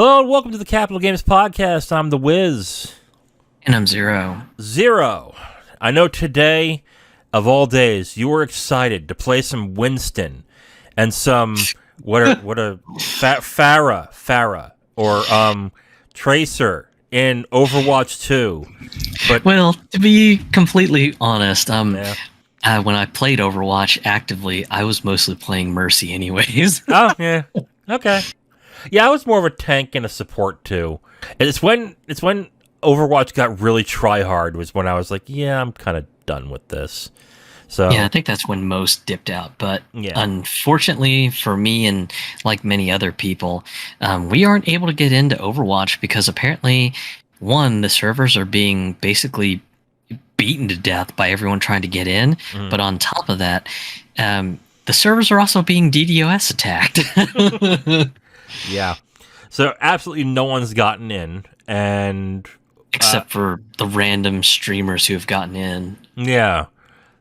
Hello and welcome to the Capital Games Podcast. I'm the Wiz. And I'm Zero. Zero. I know today, of all days, you were excited to play some Winston and some Farah or Tracer in Overwatch 2. But well, to be completely honest, when I played Overwatch actively, I was mostly playing Mercy anyways. Oh, yeah. Okay. Yeah, I was more of a tank and a support too. It's when Overwatch got really try-hard was when I was like, yeah, I'm kind of done with this. So yeah, I think that's when most dipped out. But unfortunately for me and like many other people, we aren't able to get into Overwatch because apparently, one, the servers are being basically beaten to death by everyone trying to get in. But on top of that, the servers are also being DDoS attacked. Yeah. So absolutely no one's gotten in, and except for the random streamers who have gotten in. Yeah.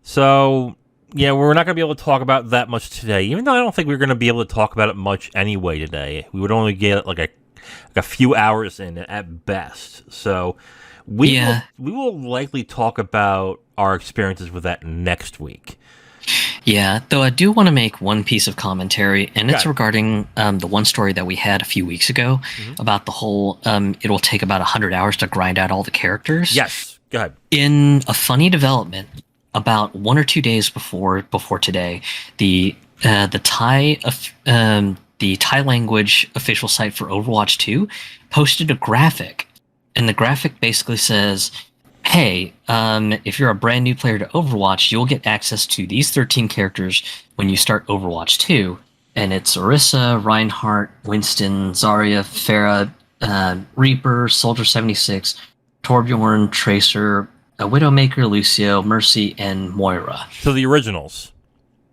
So yeah, we're not going to be able to talk about that much today, even though I don't think we're going to be able to talk about it much anyway today. We would only get like a few hours in at best. So we will likely talk about our experiences with that next week. Yeah, though I do want to make one piece of commentary, and it's regarding the one story that we had a few weeks ago about the whole it'll take about 100 hours to grind out all the characters. Yes, go ahead. In a funny development, about 1 or 2 days before today, the Thai language official site for Overwatch 2 posted a graphic, and the graphic basically says, hey, if you're a brand new player to Overwatch, you'll get access to these 13 characters when you start Overwatch 2. And it's Orisa, Reinhardt, Winston, Zarya, Farah, Reaper, Soldier 76, Torbjorn, Tracer, Widowmaker, Lucio, Mercy, and Moira. So the originals.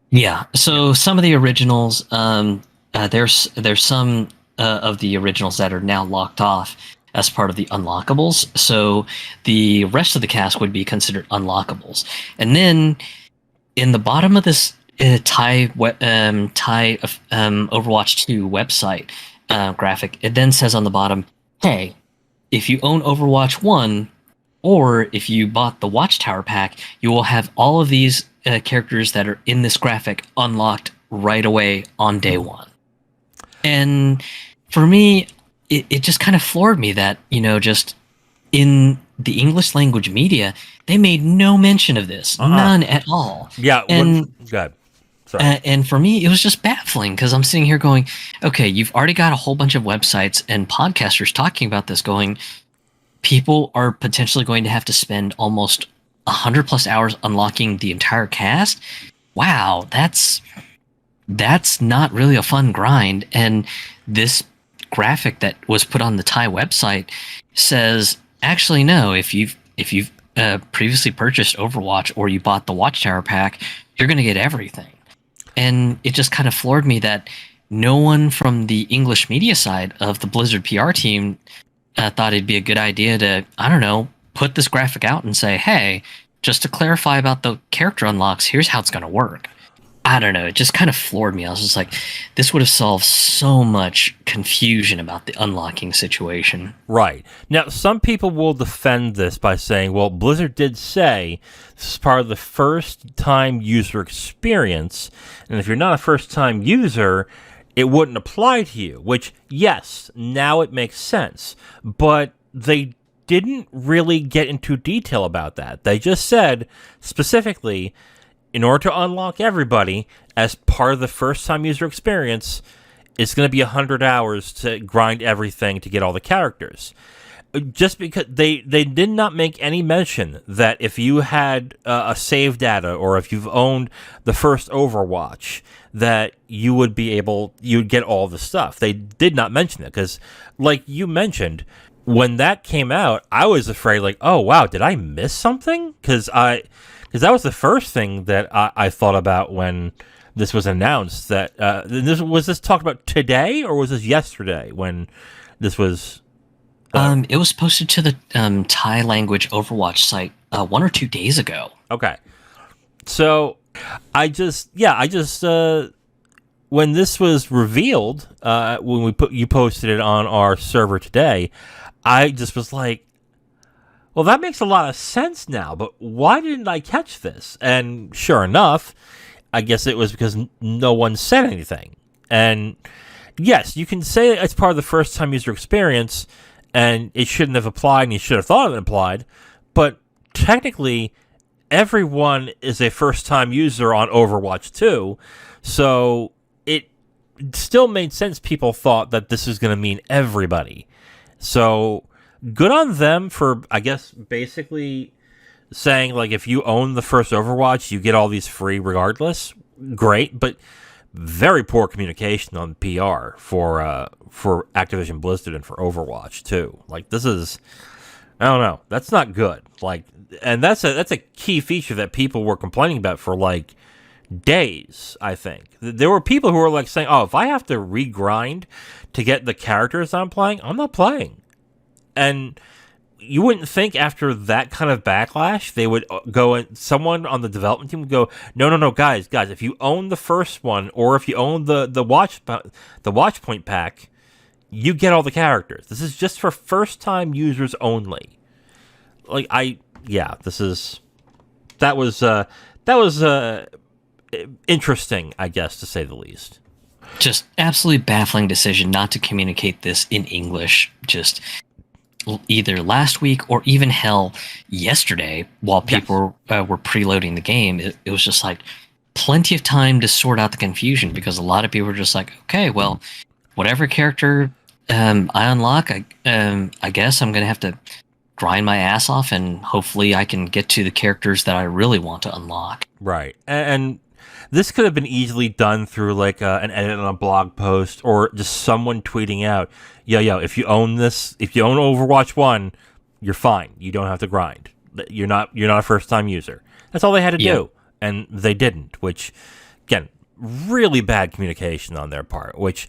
Yeah. So some of the originals, there's some of the originals that are now locked off as part of the unlockables. So the rest of the cast would be considered unlockables. And then in the bottom of this Thai Overwatch 2 website graphic, it then says on the bottom, hey, if you own Overwatch 1, or if you bought the Watchtower pack, you will have all of these characters that are in this graphic unlocked right away on day one. And for me, it just kind of floored me that, just in the English language media, they made no mention of this. None at all. Yeah. And, God. Sorry. And for me, it was just baffling because I'm sitting here going, okay, you've already got a whole bunch of websites and podcasters talking about this going, people are potentially going to have to spend almost 100 plus hours unlocking the entire cast. Wow, that's not really a fun grind. And this graphic that was put on the Thai website says, actually, no, if you've previously purchased Overwatch or you bought the Watchtower pack, you're going to get everything. And it just kind of floored me that no one from the English media side of the Blizzard PR team thought it'd be a good idea to, I don't know, put this graphic out and say, hey, just to clarify about the character unlocks, here's how it's going to work. I don't know. It just kind of floored me. I was just like, this would have solved so much confusion about the unlocking situation. Right. Now, some people will defend this by saying, well, Blizzard did say this is part of the first-time user experience, and if you're not a first-time user, it wouldn't apply to you, which, yes, now it makes sense. But they didn't really get into detail about that. They just said, specifically, in order to unlock everybody as part of the first-time user experience, it's going to be 100 hours to grind everything to get all the characters. Just because they did not make any mention that if you had a save data or if you've owned the first Overwatch, that you'd get all the stuff. They did not mention it because, like you mentioned, when that came out, I was afraid, like, oh, wow, did I miss something? Because that was the first thing that I thought about when this was announced. That was this talked about today or was this yesterday when this was? It was posted to the Thai language Overwatch site 1 or 2 days ago. Okay, so I just when this was revealed, when you posted it on our server today, I just was like, well, that makes a lot of sense now, but why didn't I catch this? And sure enough, I guess it was because no one said anything. And yes, you can say it's part of the first time user experience, and it shouldn't have applied, and you should have thought it applied, but technically, everyone is a first time user on Overwatch 2, so it still made sense. People thought that this was going to mean everybody. So good on them for, I guess, basically saying, like, if you own the first Overwatch, you get all these free regardless. Great, but very poor communication on PR for Activision Blizzard and for Overwatch too. Like, this is, I don't know, that's not good. Like, and that's a key feature that people were complaining about for like days. I think there were people who were like saying, "Oh, if I have to regrind to get the characters I'm playing, I'm not playing." And you wouldn't think after that kind of backlash they would go and someone on the development team would go, no, guys, if you own the first one, or if you own the Watchpoint pack, you get all the characters. This is just for first time users only. Like, that was interesting, I guess, to say the least. Just absolutely baffling decision not to communicate this in English. Just either last week or even hell yesterday while people were preloading the game. It was just like plenty of time to sort out the confusion, because a lot of people were just like, okay, well, whatever character I unlock, I guess I'm going to have to grind my ass off, and hopefully I can get to the characters that I really want to unlock. Right. And this could have been easily done through like an edit on a blog post, or just someone tweeting out, yo, if you own Overwatch 1, you're fine. You don't have to grind. You're not a first time user. That's all they had to do. And they didn't, which, again, really bad communication on their part, which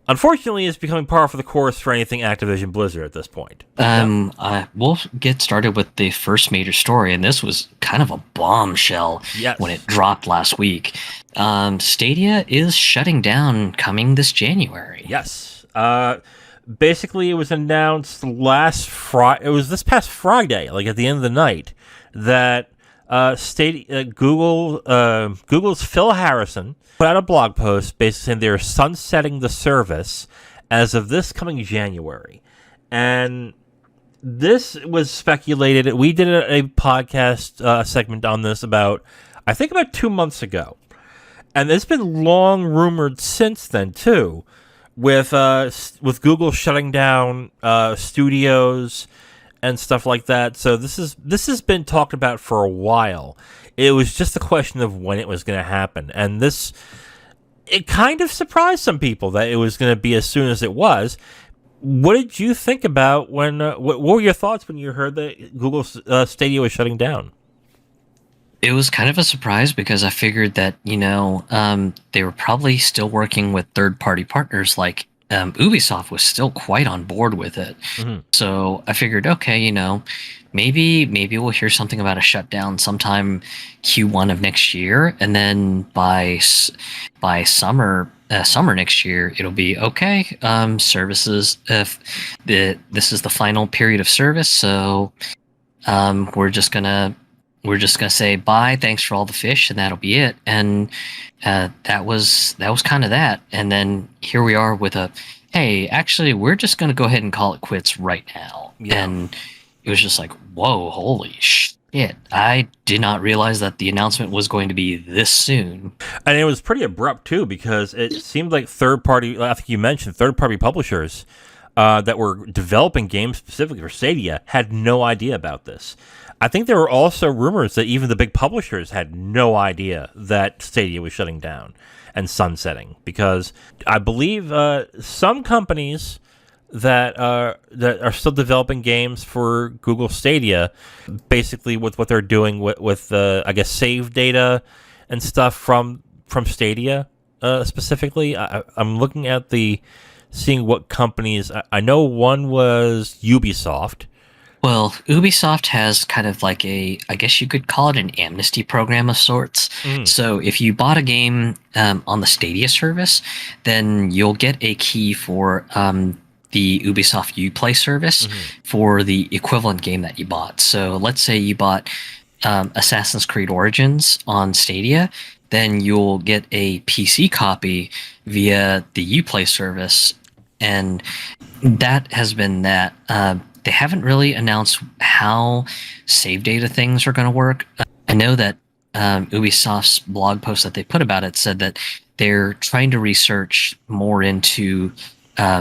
unfortunately is becoming par for the course for anything Activision Blizzard at this point. We'll get started with the first major story, and this was kind of a bombshell when it dropped last week. Stadia is shutting down coming this January. Yes. Basically, it was announced this past Friday, like at the end of the night, that Stadia, Google's Phil Harrison put out a blog post basically saying they're sunsetting the service as of this coming January. And this was speculated. We did a podcast segment on this about 2 months ago. And it's been long rumored since then, too, with Google shutting down studios and stuff like that. So this has been talked about for a while. It was just a question of when it was going to happen. And it kind of surprised some people that it was going to be as soon as it was. What did you think about when, what were your thoughts when you heard that Google Stadia was shutting down? It was kind of a surprise, because I figured that, they were probably still working with third-party partners, like Ubisoft was still quite on board with it. Mm-hmm. So I figured, okay, maybe we'll hear something about a shutdown sometime Q1 of next year, and then by summer next year, it'll be okay. Services, this is the final period of service, so we're just gonna say bye, thanks for all the fish, and that'll be it. And that was kind of that. And then here we are with hey, actually, we're just gonna go ahead and call it quits right now. Yeah. And it was just like, whoa, holy shit! I did not realize that the announcement was going to be this soon. And it was pretty abrupt too, because it seemed like third-party. I think you mentioned third-party publishers that were developing games specifically for Stadia had no idea about this. I think there were also rumors that even the big publishers had no idea that Stadia was shutting down and sunsetting, because I believe some companies that are still developing games for Google Stadia, basically with what they're doing with I guess save data and stuff from Stadia specifically. I'm looking at seeing what companies. I know one was Ubisoft. Well, Ubisoft has kind of like I guess you could call it an amnesty program of sorts. Mm. So if you bought a game on the Stadia service, then you'll get a key for the Ubisoft Uplay service for the equivalent game that you bought. So let's say you bought Assassin's Creed Origins on Stadia, then you'll get a PC copy via the Uplay service, and that has been that. They haven't really announced how save data things are going to work. I know that Ubisoft's blog post that they put about it said that they're trying to research more into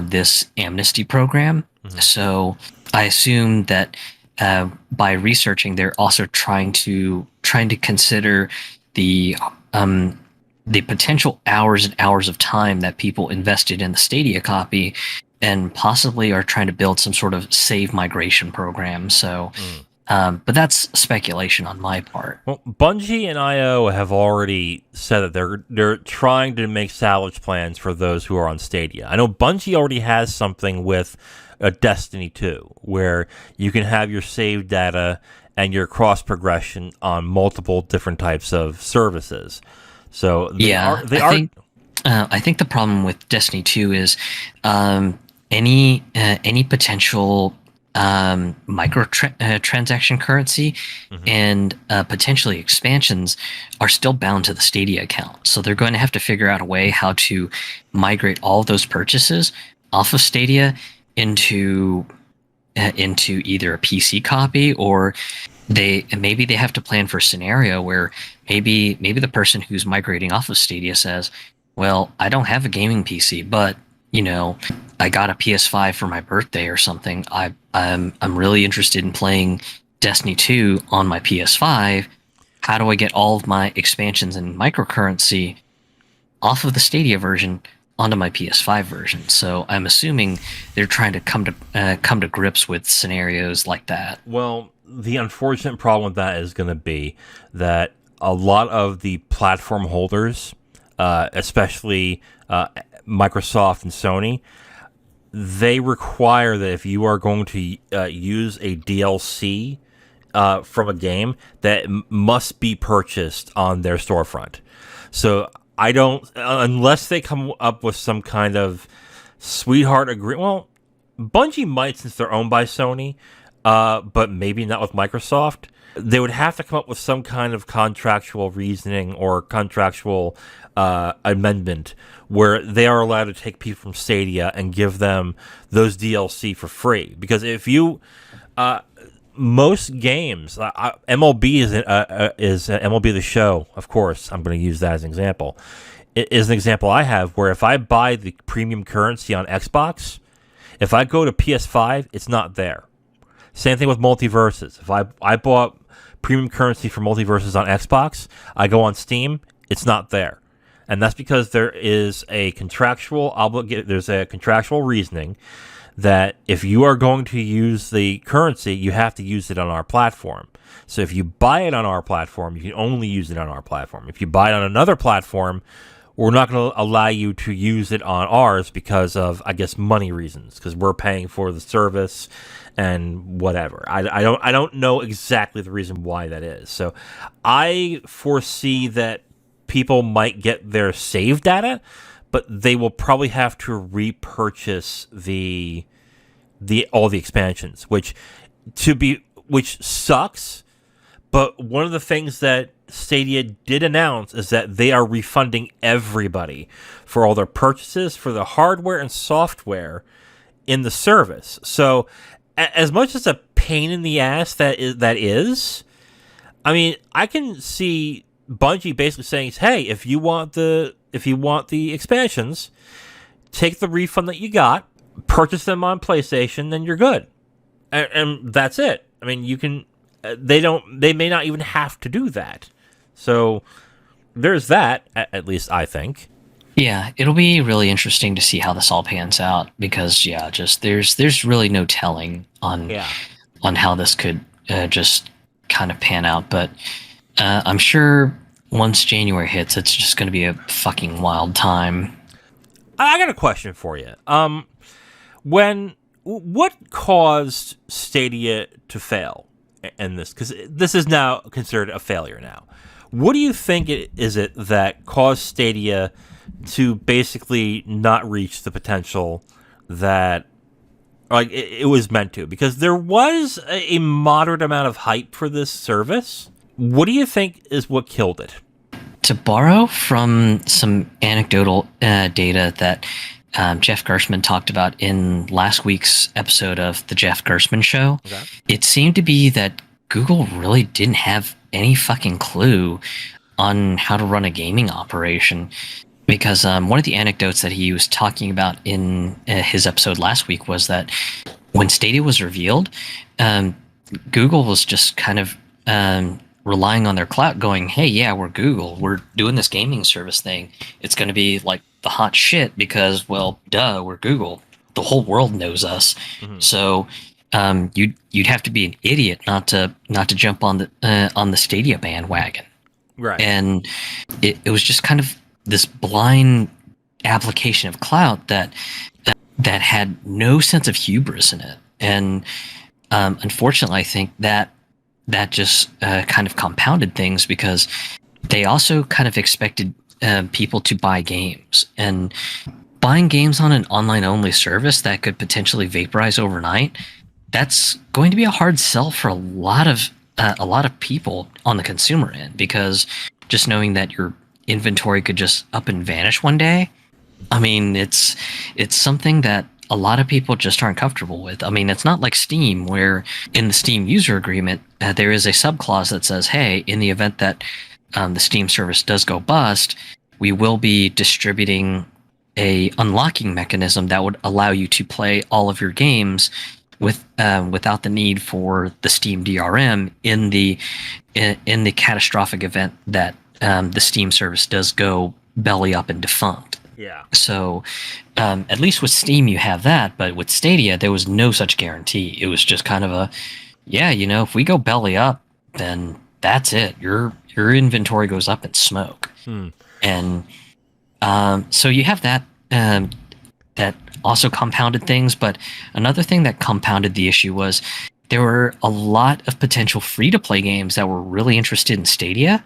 this amnesty program. So I assume that by researching, they're also trying to consider the potential hours and hours of time that people invested in the Stadia copy, and possibly are trying to build some sort of save migration program. So, but that's speculation on my part. Well, Bungie and IO have already said that they're trying to make salvage plans for those who are on Stadia. I know Bungie already has something with Destiny 2, where you can have your save data and your cross progression on multiple different types of services. So I think the problem with Destiny 2 is any potential microtransaction currency and potentially expansions are still bound to the Stadia account. So they're going to have to figure out a way how to migrate all of those purchases off of Stadia into either a PC copy, or maybe they have to plan for a scenario where maybe the person who's migrating off of Stadia says, well, I don't have a gaming PC, but I got a PS5 for my birthday or something. I'm really interested in playing Destiny 2 on my PS5. How do I get all of my expansions and microcurrency off of the Stadia version onto my PS5 version? So I'm assuming they're trying to come to grips with scenarios like that. Well, the unfortunate problem with that is going to be that a lot of the platform holders, especially Microsoft and Sony, they require that if you are going to use a DLC from a game, that must be purchased on their storefront. So I don't, unless they come up with some kind of sweetheart agreement. Well, Bungie might, since they're owned by Sony, but maybe not with Microsoft. They would have to come up with some kind of contractual reasoning or contractual amendment where they are allowed to take people from Stadia and give them those DLC for free. Because if you, most games, MLB is MLB The Show, of course. I'm going to use that as an example. It is an example I have where if I buy the premium currency on Xbox, if I go to PS5, it's not there. Same thing with multiverses. If I bought premium currency for multiverses on Xbox, I go on Steam, it's not there. And that's because there is a contractual there's a contractual reasoning that if you are going to use the currency, you have to use it on our platform. So if you buy it on our platform, you can only use it on our platform. If you buy it on another platform, we're not going to allow you to use it on ours because of, I guess, money reasons, because we're paying for the service and whatever. I don't know exactly the reason why that is. So I foresee that people might get their save data, but they will probably have to repurchase all the expansions, which sucks. But one of the things that Stadia did announce is that they are refunding everybody for all their purchases for the hardware and software in the service. So as much as a pain in the ass that is, I mean, I can see Bungie basically saying, "Hey, if you want the expansions, take the refund that you got, purchase them on PlayStation, then you're good." And that's it. I mean, you can. They may not even have to do that. So there's that. At least I think. Yeah, it'll be really interesting to see how this all pans out, because there's really no telling on how this could just kind of pan out. But I'm sure once January hits, it's just going to be a fucking wild time. I got a question for you. When what caused Stadia to fail in this? Because this is now considered a failure now. What do you think is it that caused Stadia to basically not reach the potential that it was meant to? Because there was a moderate amount of hype for this service. What do you think is what killed it? To borrow from some anecdotal data that Jeff Gerstmann talked about in last week's episode of the Jeff Gerstmann Show, okay, it seemed to be that Google really didn't have any fucking clue on how to run a gaming operation. Because one of the anecdotes that he was talking about in his episode last week was that when Stadia was revealed, Google was just kind of relying on their clout, going, hey, yeah, we're Google. We're doing this gaming service thing. It's going to be like the hot shit because, well, duh, we're Google. The whole world knows us. Mm-hmm. So you'd have to be an idiot not to jump on the Stadia bandwagon. Right. And it was just kind of this blind application of clout that had no sense of hubris in it. And unfortunately, I think that just kind of compounded things, because they also kind of expected people to buy games. And buying games on an online-only service that could potentially vaporize overnight, that's going to be a hard sell for a lot of people on the consumer end, because just knowing that your inventory could just up and vanish one day, I mean, it's something that a lot of people just aren't comfortable with. I mean, it's not like Steam, where in the Steam user agreement, there is a subclause that says, hey, in the event that the Steam service does go bust, we will be distributing a unlocking mechanism that would allow you to play all of your games without the need for the Steam DRM in the catastrophic event that the Steam service does go belly up and defunct. Yeah. So at least with Steam you have that, but with Stadia there was no such guarantee. It was just kind of a, yeah, if we go belly up, then that's it. Your inventory goes up in smoke. And so you have that that also compounded things. But another thing that compounded the issue was there were a lot of potential free-to-play games that were really interested in Stadia,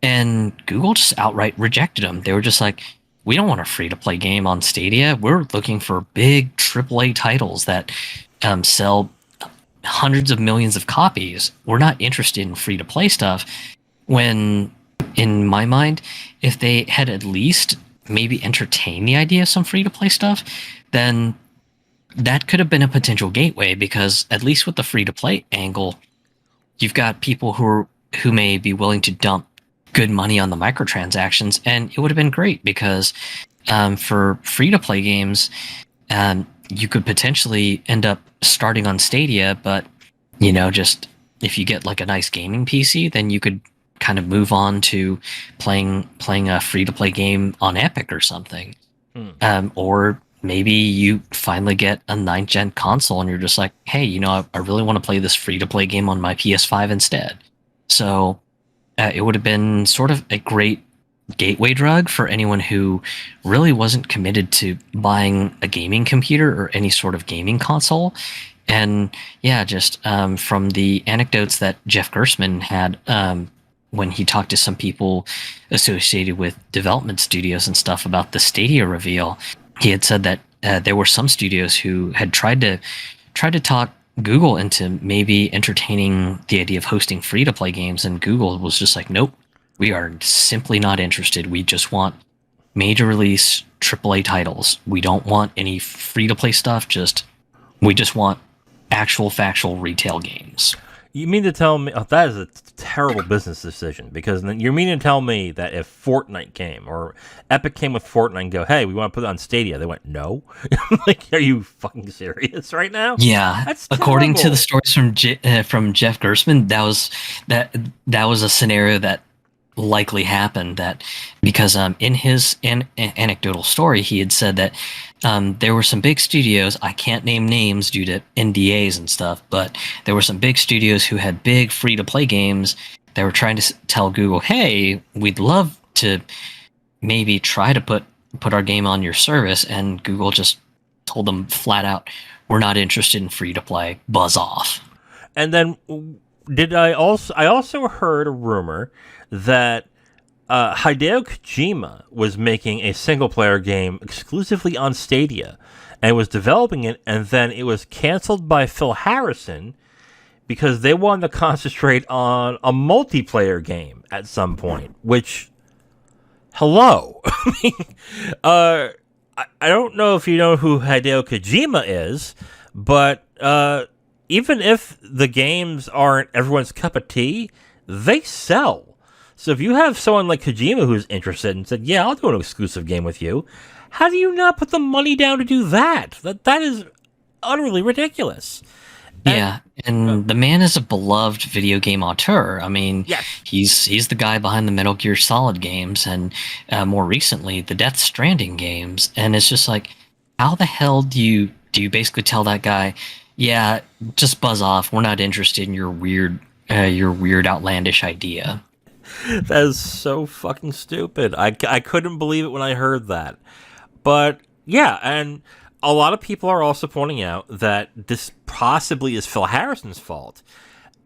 and Google just outright rejected them. They were just like, we don't want a free-to-play game on Stadia. We're looking for big AAA titles that sell hundreds of millions of copies. We're not interested in free-to-play stuff. When, in my mind, if they had at least maybe entertained the idea of some free-to-play stuff, then that could have been a potential gateway, because at least with the free-to-play angle, you've got people who may be willing to dump good money on the microtransactions, and it would have been great, because for free-to-play games, you could potentially end up starting on Stadia, but just if you get like a nice gaming PC, then you could kind of move on to playing a free-to-play game on Epic or something. Or maybe you finally get a 9th gen console and you're just like, hey, I really want to play this free-to-play game on my PS5 instead. So it would have been sort of a great gateway drug for anyone who really wasn't committed to buying a gaming computer or any sort of gaming console. And yeah, just from the anecdotes that Jeff Gerstmann had when he talked to some people associated with development studios and stuff about the Stadia reveal, he had said that there were some studios who had tried to talk Google into maybe entertaining the idea of hosting free-to-play games, and Google was just like, nope, we are simply not interested. We just want major release AAA titles. We don't want any free-to-play stuff. We just want actual factual retail games. You mean to tell me that is a terrible business decision? Because you're meaning to tell me that if Fortnite came or Epic came with Fortnite and go, hey, we want to put it on Stadia, they went, no? Like, are you fucking serious right now? Yeah, that's according terrible. to the stories from Jeff Gerstmann, that was a scenario that likely happened, that because in his anecdotal story he had said that there were some big studios, I can't name names due to NDAs and stuff, but there were some big studios who had big free-to-play games that were trying to tell Google, hey, we'd love to maybe try to put our game on your service, and Google just told them flat out, we're not interested in free to play. Buzz off. And then I also heard a rumor that Hideo Kojima was making a single player game exclusively on Stadia and was developing it, and then it was canceled by Phil Harrison because they wanted to concentrate on a multiplayer game at some point, which, hello. I don't know if you know who Hideo Kojima is, but even if the games aren't everyone's cup of tea, they sell. So if you have someone like Kojima who's interested and said, yeah, I'll do an exclusive game with you, how do you not put the money down to do that? That is utterly ridiculous. And the man is a beloved video game auteur. I mean, yes. he's the guy behind the Metal Gear Solid games and more recently the Death Stranding games. And it's just like, how the hell do you basically tell that guy, yeah, just buzz off. We're not interested in your weird outlandish idea. That is so fucking stupid. I couldn't believe it when I heard that. But yeah, and a lot of people are also pointing out that this possibly is Phil Harrison's fault.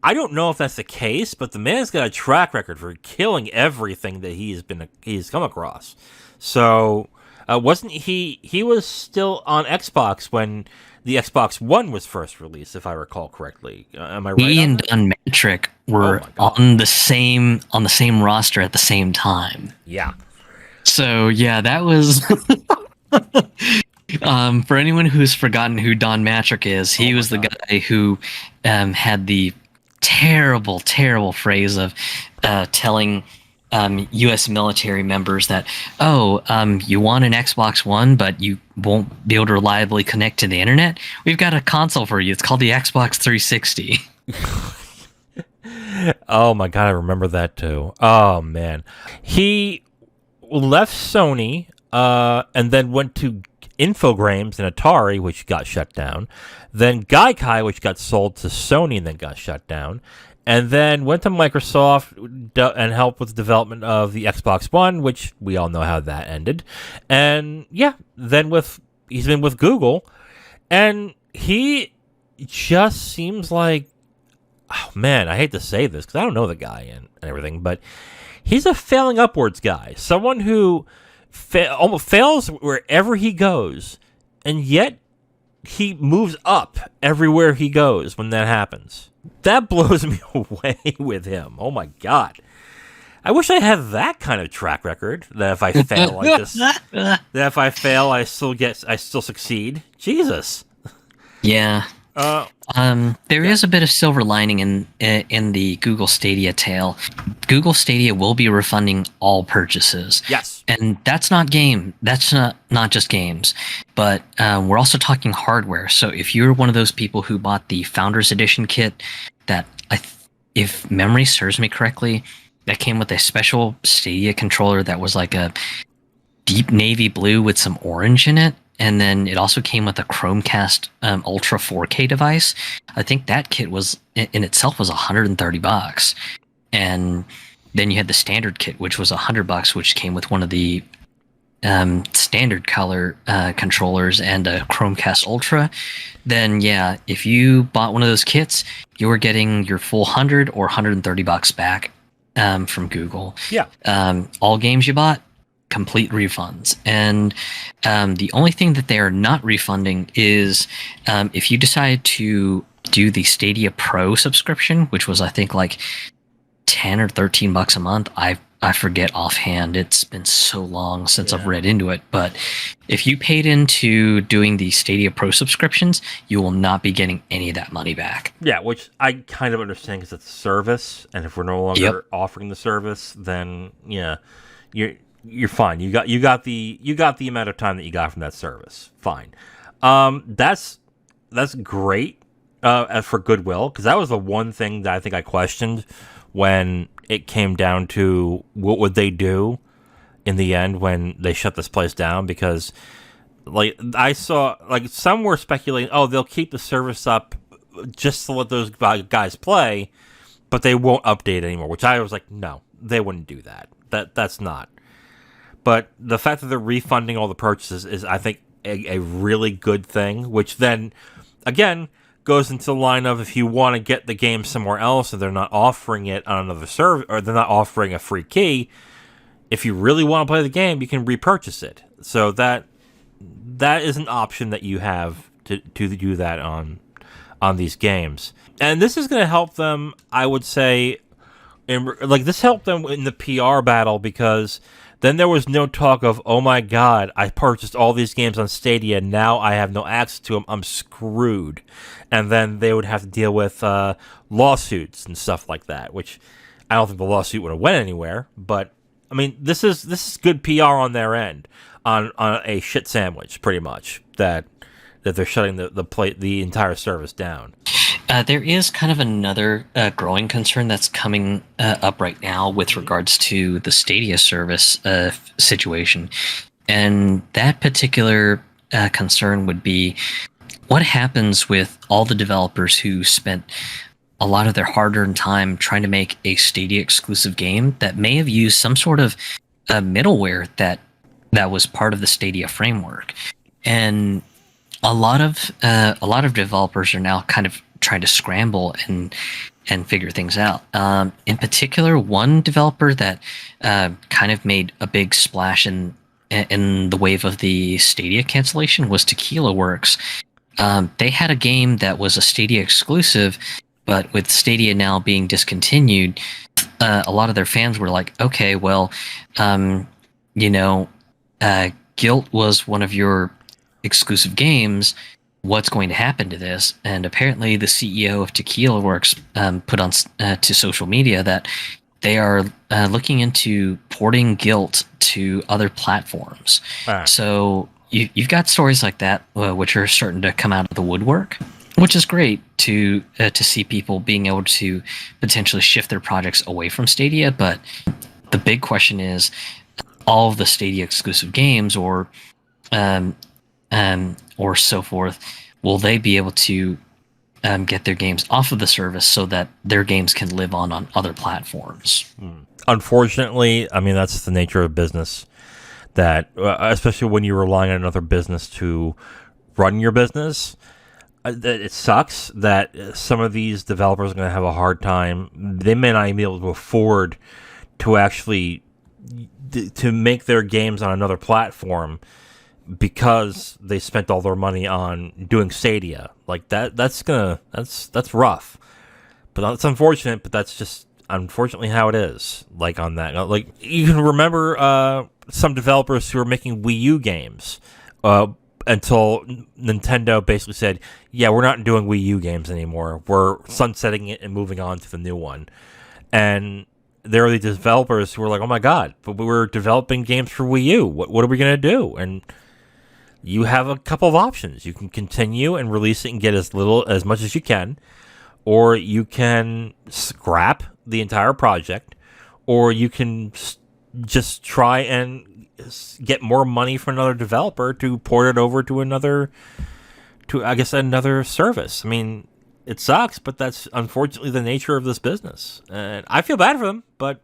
I don't know if that's the case, but the man's got a track record for killing everything that he's come across. So wasn't he was still on Xbox when the Xbox One was first released, if I recall correctly. Am I right? He and Don Matrick were on the same roster at the same time. Yeah. So yeah, that was for anyone who's forgotten who Don Matrick is, he was the guy who had the terrible phrase of telling U.S. military members that, you want an Xbox One, but you won't be able to reliably connect to the internet? We've got a console for you. It's called the Xbox 360. Oh my god, I remember that too. Oh man. He left Sony and then went to Infogrames and Atari, which got shut down. Then Gaikai, which got sold to Sony and then got shut down. And then went to Microsoft and helped with the development of the Xbox One, which we all know how that ended. And yeah, then he's been with Google, and he just seems like, oh man, I hate to say this because I don't know the guy and everything, but he's a failing upwards guy. Someone who almost fails wherever he goes, and yet he moves up everywhere he goes when that happens. That blows me away with him. Oh my god. I wish I had that kind of track record, that if I fail like this, that if I fail I still succeed. Jesus. Yeah. There is a bit of silver lining in the Google Stadia tale. Google Stadia will be refunding all purchases. Yes. And that's not not just games, but we're also talking hardware. So if you're one of those people who bought the Founders Edition kit that, if memory serves me correctly, that came with a special Stadia controller that was like a deep navy blue with some orange in it. And then it also came with a Chromecast Ultra 4K device. I think that kit was in itself was $130. And then you had the standard kit, which was $100, which came with one of the standard color controllers and a Chromecast Ultra. Then yeah, if you bought one of those kits, you were getting your full $100 or $130 back from Google. Yeah. All games you bought, complete refunds. And the only thing that they are not refunding is if you decide to do the Stadia Pro subscription, which was I think like $10 or $13 a month. I forget offhand. It's been so long since I've read into it. But if you paid into doing the Stadia Pro subscriptions, you will not be getting any of that money back. Yeah, which I kind of understand because it's a service, and if we're no longer offering the service, then yeah, you're fine. You got the amount of time that you got from that service. Fine. That's great for goodwill, because that was the one thing that I think I questioned when it came down to what would they do in the end when they shut this place down, because like I saw like some were speculating, they'll keep the service up just to let those guys play, but they won't update anymore, which I was like, no, they wouldn't do that. That's not. But the fact that they're refunding all the purchases is, I think, a really good thing, which then again, goes into the line of if you want to get the game somewhere else and they're not offering it on another server, or they're not offering a free key, if you really want to play the game, you can repurchase it. So that is an option that you have to do that on these games. And this is going to help them, I would say, this helped them in the PR battle, because then there was no talk of, oh my god, I purchased all these games on Stadia, now I have no access to them, I'm screwed. And then they would have to deal with lawsuits and stuff like that, which I don't think the lawsuit would have went anywhere. But I mean, this is good PR on their end, on a shit sandwich, pretty much, that they're shutting the entire service down. There is kind of another growing concern that's coming up right now with regards to the Stadia service situation. And that particular concern would be, what happens with all the developers who spent a lot of their hard-earned time trying to make a Stadia exclusive game that may have used some sort of middleware that was part of the Stadia framework? And a lot of developers are now kind of trying to scramble and figure things out. In particular, one developer that kind of made a big splash in the wave of the Stadia cancellation was Tequila Works. They had a game that was a Stadia exclusive, but with Stadia now being discontinued, a lot of their fans were like, okay, well, Guilt was one of your exclusive games. What's going to happen to this? And apparently the CEO of Tequila Works put on to social media that they are looking into porting Guilt to other platforms. So you've got stories like that, which are starting to come out of the woodwork, which is great to see people being able to potentially shift their projects away from Stadia. But the big question is, all of the Stadia exclusive games or so forth, will they be able to get their games off of the service so that their games can live on other platforms? Unfortunately, I mean, that's the nature of business, that especially when you're relying on another business to run your business, it sucks that some of these developers are going to have a hard time. They may not even be able to afford to actually to make their games on another platform because they spent all their money on doing Stadia. Like that's rough. But that's unfortunate, but that's just unfortunately how it is. Like on that, like you can remember some developers who were making Wii U games until Nintendo basically said, yeah, we're not doing Wii U games anymore. We're sunsetting it and moving on to the new one. And there are these developers who were like, oh my god, but we were developing games for Wii U. What are we going to do? And you have a couple of options. You can continue and release it and get as much as you can, or you can scrap the entire project, or you can just try and get more money from another developer to port it over to another service. I mean, it sucks, but that's unfortunately the nature of this business. And I feel bad for them, but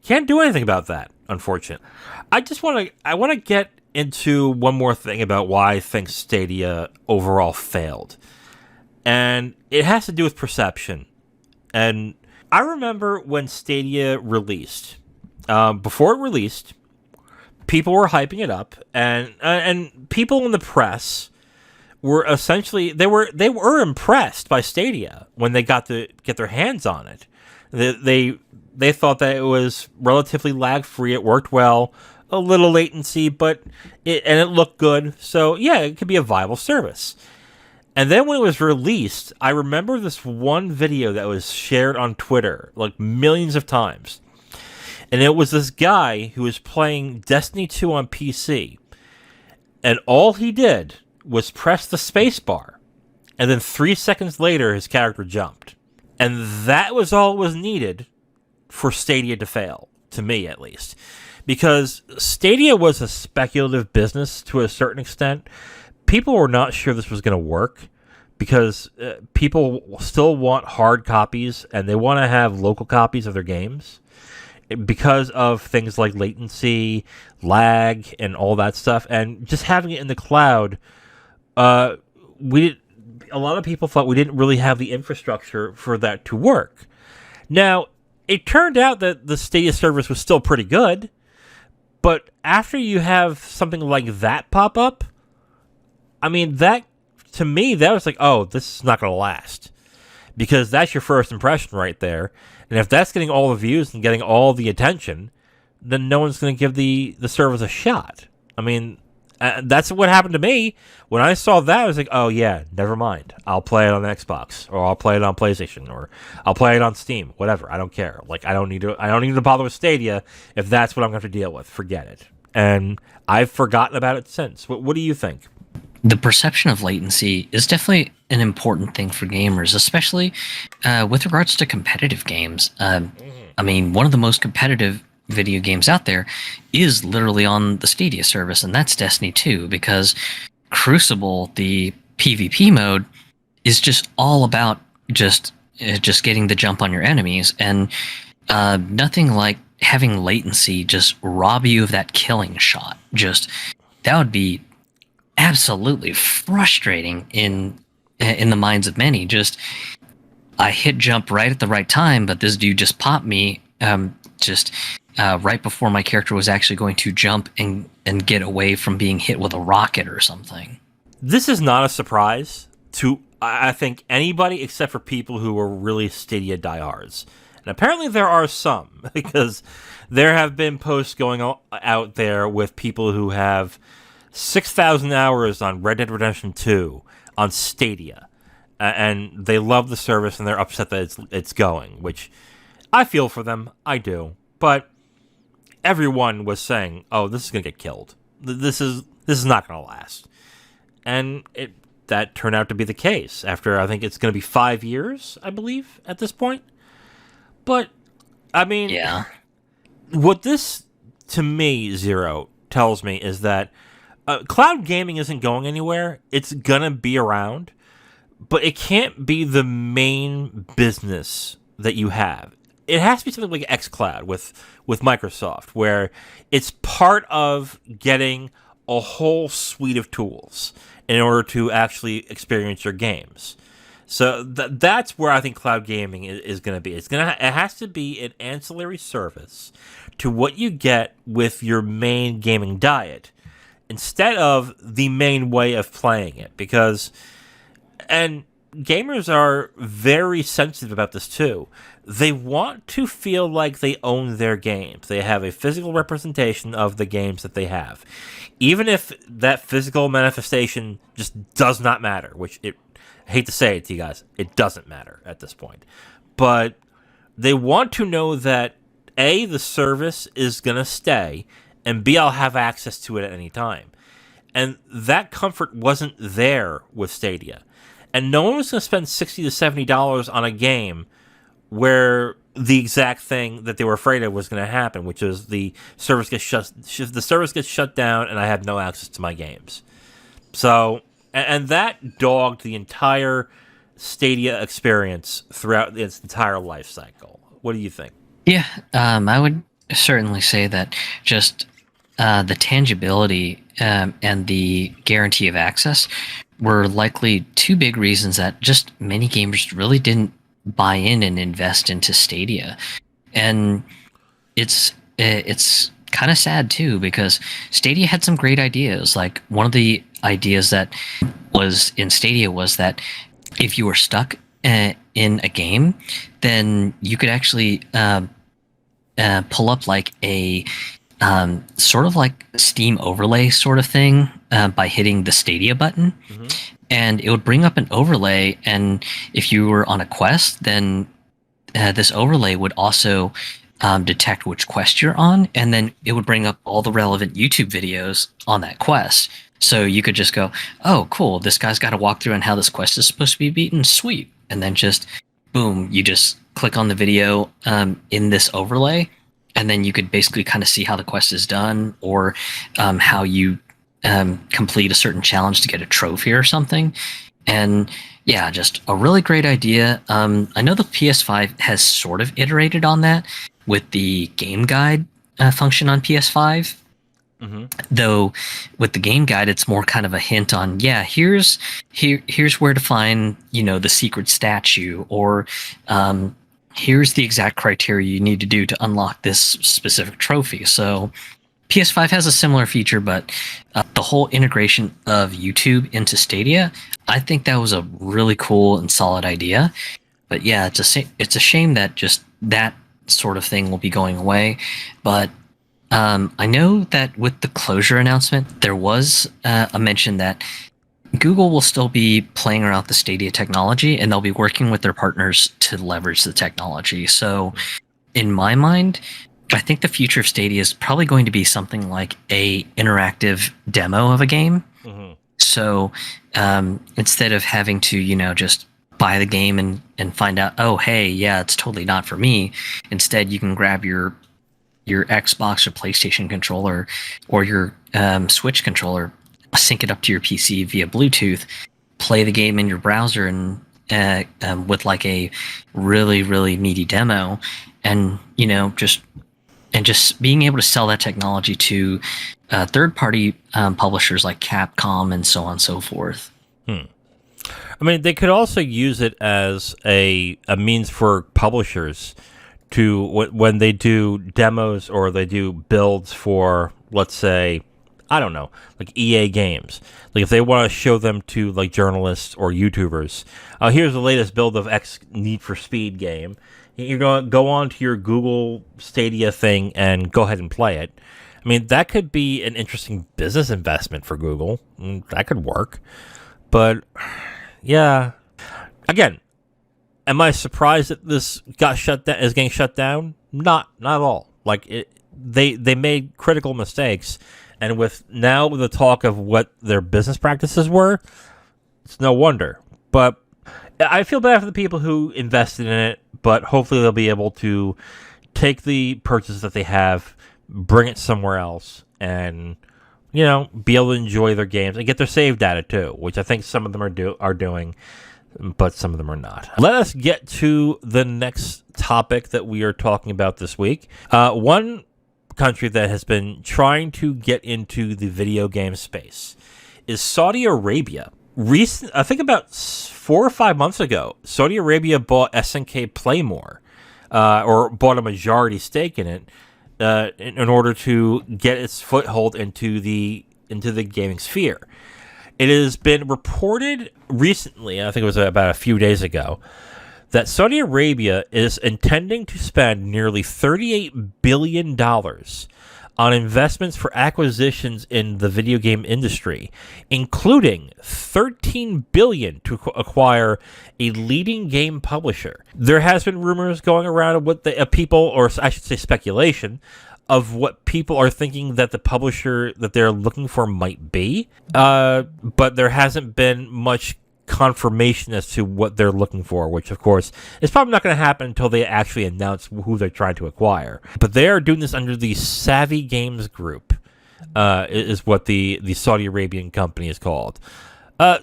can't do anything about that, unfortunately. I want to get into one more thing about why I think Stadia overall failed. And it has to do with perception. And I remember when Stadia released, before it released, people were hyping it up, and people in the press were essentially they were impressed by Stadia when they got to get their hands on it. They thought that it was relatively lag free. It worked well, a little latency, but it looked good. So yeah, it could be a viable service. And then when it was released, I remember this one video that was shared on Twitter like millions of times. And it was this guy who was playing Destiny 2 on PC. And all he did was press the space bar. And then 3 seconds later, his character jumped. And that was all was needed for Stadia to fail, to me at least. Because Stadia was a speculative business to a certain extent. People were not sure this was going to work because people still want hard copies and they want to have local copies of their games because of things like latency, lag, and all that stuff. And just having it in the cloud, a lot of people thought we didn't really have the infrastructure for that to work. Now, it turned out that the Stadia service was still pretty good, but after you have something like that pop up, I mean, that, to me, that was like, oh, this is not going to last. Because that's your first impression right there. And if that's getting all the views and getting all the attention, then no one's going to give the service a shot. I mean, that's what happened to me. When I saw that, I was like, oh yeah, never mind. I'll play it on Xbox, or I'll play it on PlayStation, or I'll play it on Steam, whatever. I don't care. Like, I don't need to bother with Stadia if that's what I'm going to have to deal with. Forget it. And I've forgotten about it since. What do you think? The perception of latency is definitely an important thing for gamers, especially with regards to competitive games. I mean, one of the most competitive video games out there is literally on the Stadia service, and that's Destiny 2, because Crucible, the PvP mode, is just all about just getting the jump on your enemies, and nothing like having latency just rob you of that killing shot. Just, that would be absolutely frustrating in the minds of many. Just, I hit jump right at the right time, but this dude just popped me right before my character was actually going to jump and get away from being hit with a rocket or something. This is not a surprise to, I think, anybody except for people who are really Stadia diehards. And apparently there are some, because there have been posts going out there with people who have 6,000 hours on Red Dead Redemption 2 on Stadia. And they love the service, and they're upset that it's going, which I feel for them. I do. But everyone was saying, oh, this is going to get killed. This is not going to last. And that turned out to be the case after, I think it's going to be 5 years, I believe, at this point. But, I mean, yeah. What this, to me, Zero, tells me is that cloud gaming isn't going anywhere. It's going to be around, but it can't be the main business that you have. It has to be something like xCloud with Microsoft, where it's part of getting a whole suite of tools in order to actually experience your games. So that's where I think cloud gaming is going to be. It has to be an ancillary service to what you get with your main gaming diet, instead of the main way of playing it. And gamers are very sensitive about this too. They want to feel like they own their games. They have a physical representation of the games that they have. Even if that physical manifestation just does not matter, which I hate to say it to you guys, it doesn't matter at this point. But they want to know that A, the service is going to stay, and B, I'll have access to it at any time. And that comfort wasn't there with Stadia. And no one was going to spend $60 to $70 on a game where the exact thing that they were afraid of was going to happen, which is the service gets shut down and I have no access to my games. So, and that dogged the entire Stadia experience throughout its entire life cycle. What do you think? Yeah, I would certainly say that just the tangibility and the guarantee of access were likely two big reasons that just many gamers really didn't buy in and invest into Stadia. And it's kind of sad too, because Stadia had some great ideas. Like, one of the ideas that was in Stadia was that if you were stuck in a game, then you could actually pull up like a sort of like Steam overlay sort of thing by hitting the Stadia button. Mm-hmm. And it would bring up an overlay, and if you were on a quest, then this overlay would also detect which quest you're on, and then it would bring up all the relevant YouTube videos on that quest. So you could just go, oh, cool, this guy's got a walkthrough on how this quest is supposed to be beaten, sweet. And then just, boom, you just click on the video in this overlay, and then you could basically kind of see how the quest is done, or how you complete a certain challenge to get a trophy or something. And yeah, just a really great idea. I know the PS5 has sort of iterated on that with the game guide function on PS5. Though with the game guide, it's more kind of a hint on, here's where to find, the secret statue, or here's the exact criteria you need to do to unlock this specific trophy. So PS5 has a similar feature, but the whole integration of YouTube into Stadia, I think that was a really cool and solid idea. But yeah, it's a shame that just that sort of thing will be going away. But I know that with the closure announcement, there was a mention that Google will still be playing around the Stadia technology, and they'll be working with their partners to leverage the technology. So in my mind, I think the future of Stadia is probably going to be something like a interactive demo of a game. So instead of having to, just buy the game and find out, oh, hey, yeah, it's totally not for me. Instead, you can grab your Xbox or PlayStation controller or your Switch controller, sync it up to your PC via Bluetooth, play the game in your browser, and with like a really, really meaty demo, and just being able to sell that technology to third-party publishers like Capcom and so on and so forth. I mean, they could also use it as a means for publishers to, when they do demos or they do builds for, let's say, I don't know, like EA games. Like if they want to show them to like journalists or YouTubers, here's the latest build of X Need for Speed game. You're going to go on to your Google Stadia thing and go ahead and play it. I mean, that could be an interesting business investment for Google. That could work. But, yeah. Again, am I surprised that this is getting shut down? Not at all. Like, they made critical mistakes. And with the talk of what their business practices were, it's no wonder. But I feel bad for the people who invested in it, but hopefully they'll be able to take the purchase that they have, bring it somewhere else, and be able to enjoy their games and get their save data too, which I think some of them are doing, but some of them are not. Let us get to the next topic that we are talking about this week. One country that has been trying to get into the video game space is Saudi Arabia. I think about 4 or 5 months ago, Saudi Arabia bought SNK Playmore, or bought a majority stake in it, in order to get its foothold into the gaming sphere. It has been reported recently, I think it was about a few days ago, that Saudi Arabia is intending to spend nearly $38 billion on investments for acquisitions in the video game industry, including $13 billion to acquire a leading game publisher. There has been rumors going around of what the people, or I should say speculation, of what people are thinking that the publisher that they're looking for might be, but there hasn't been much confirmation as to what they're looking for, which of course is probably not going to happen until they actually announce who they're trying to acquire. But they are doing this under the Savvy Games Group, is what the Saudi Arabian company is called.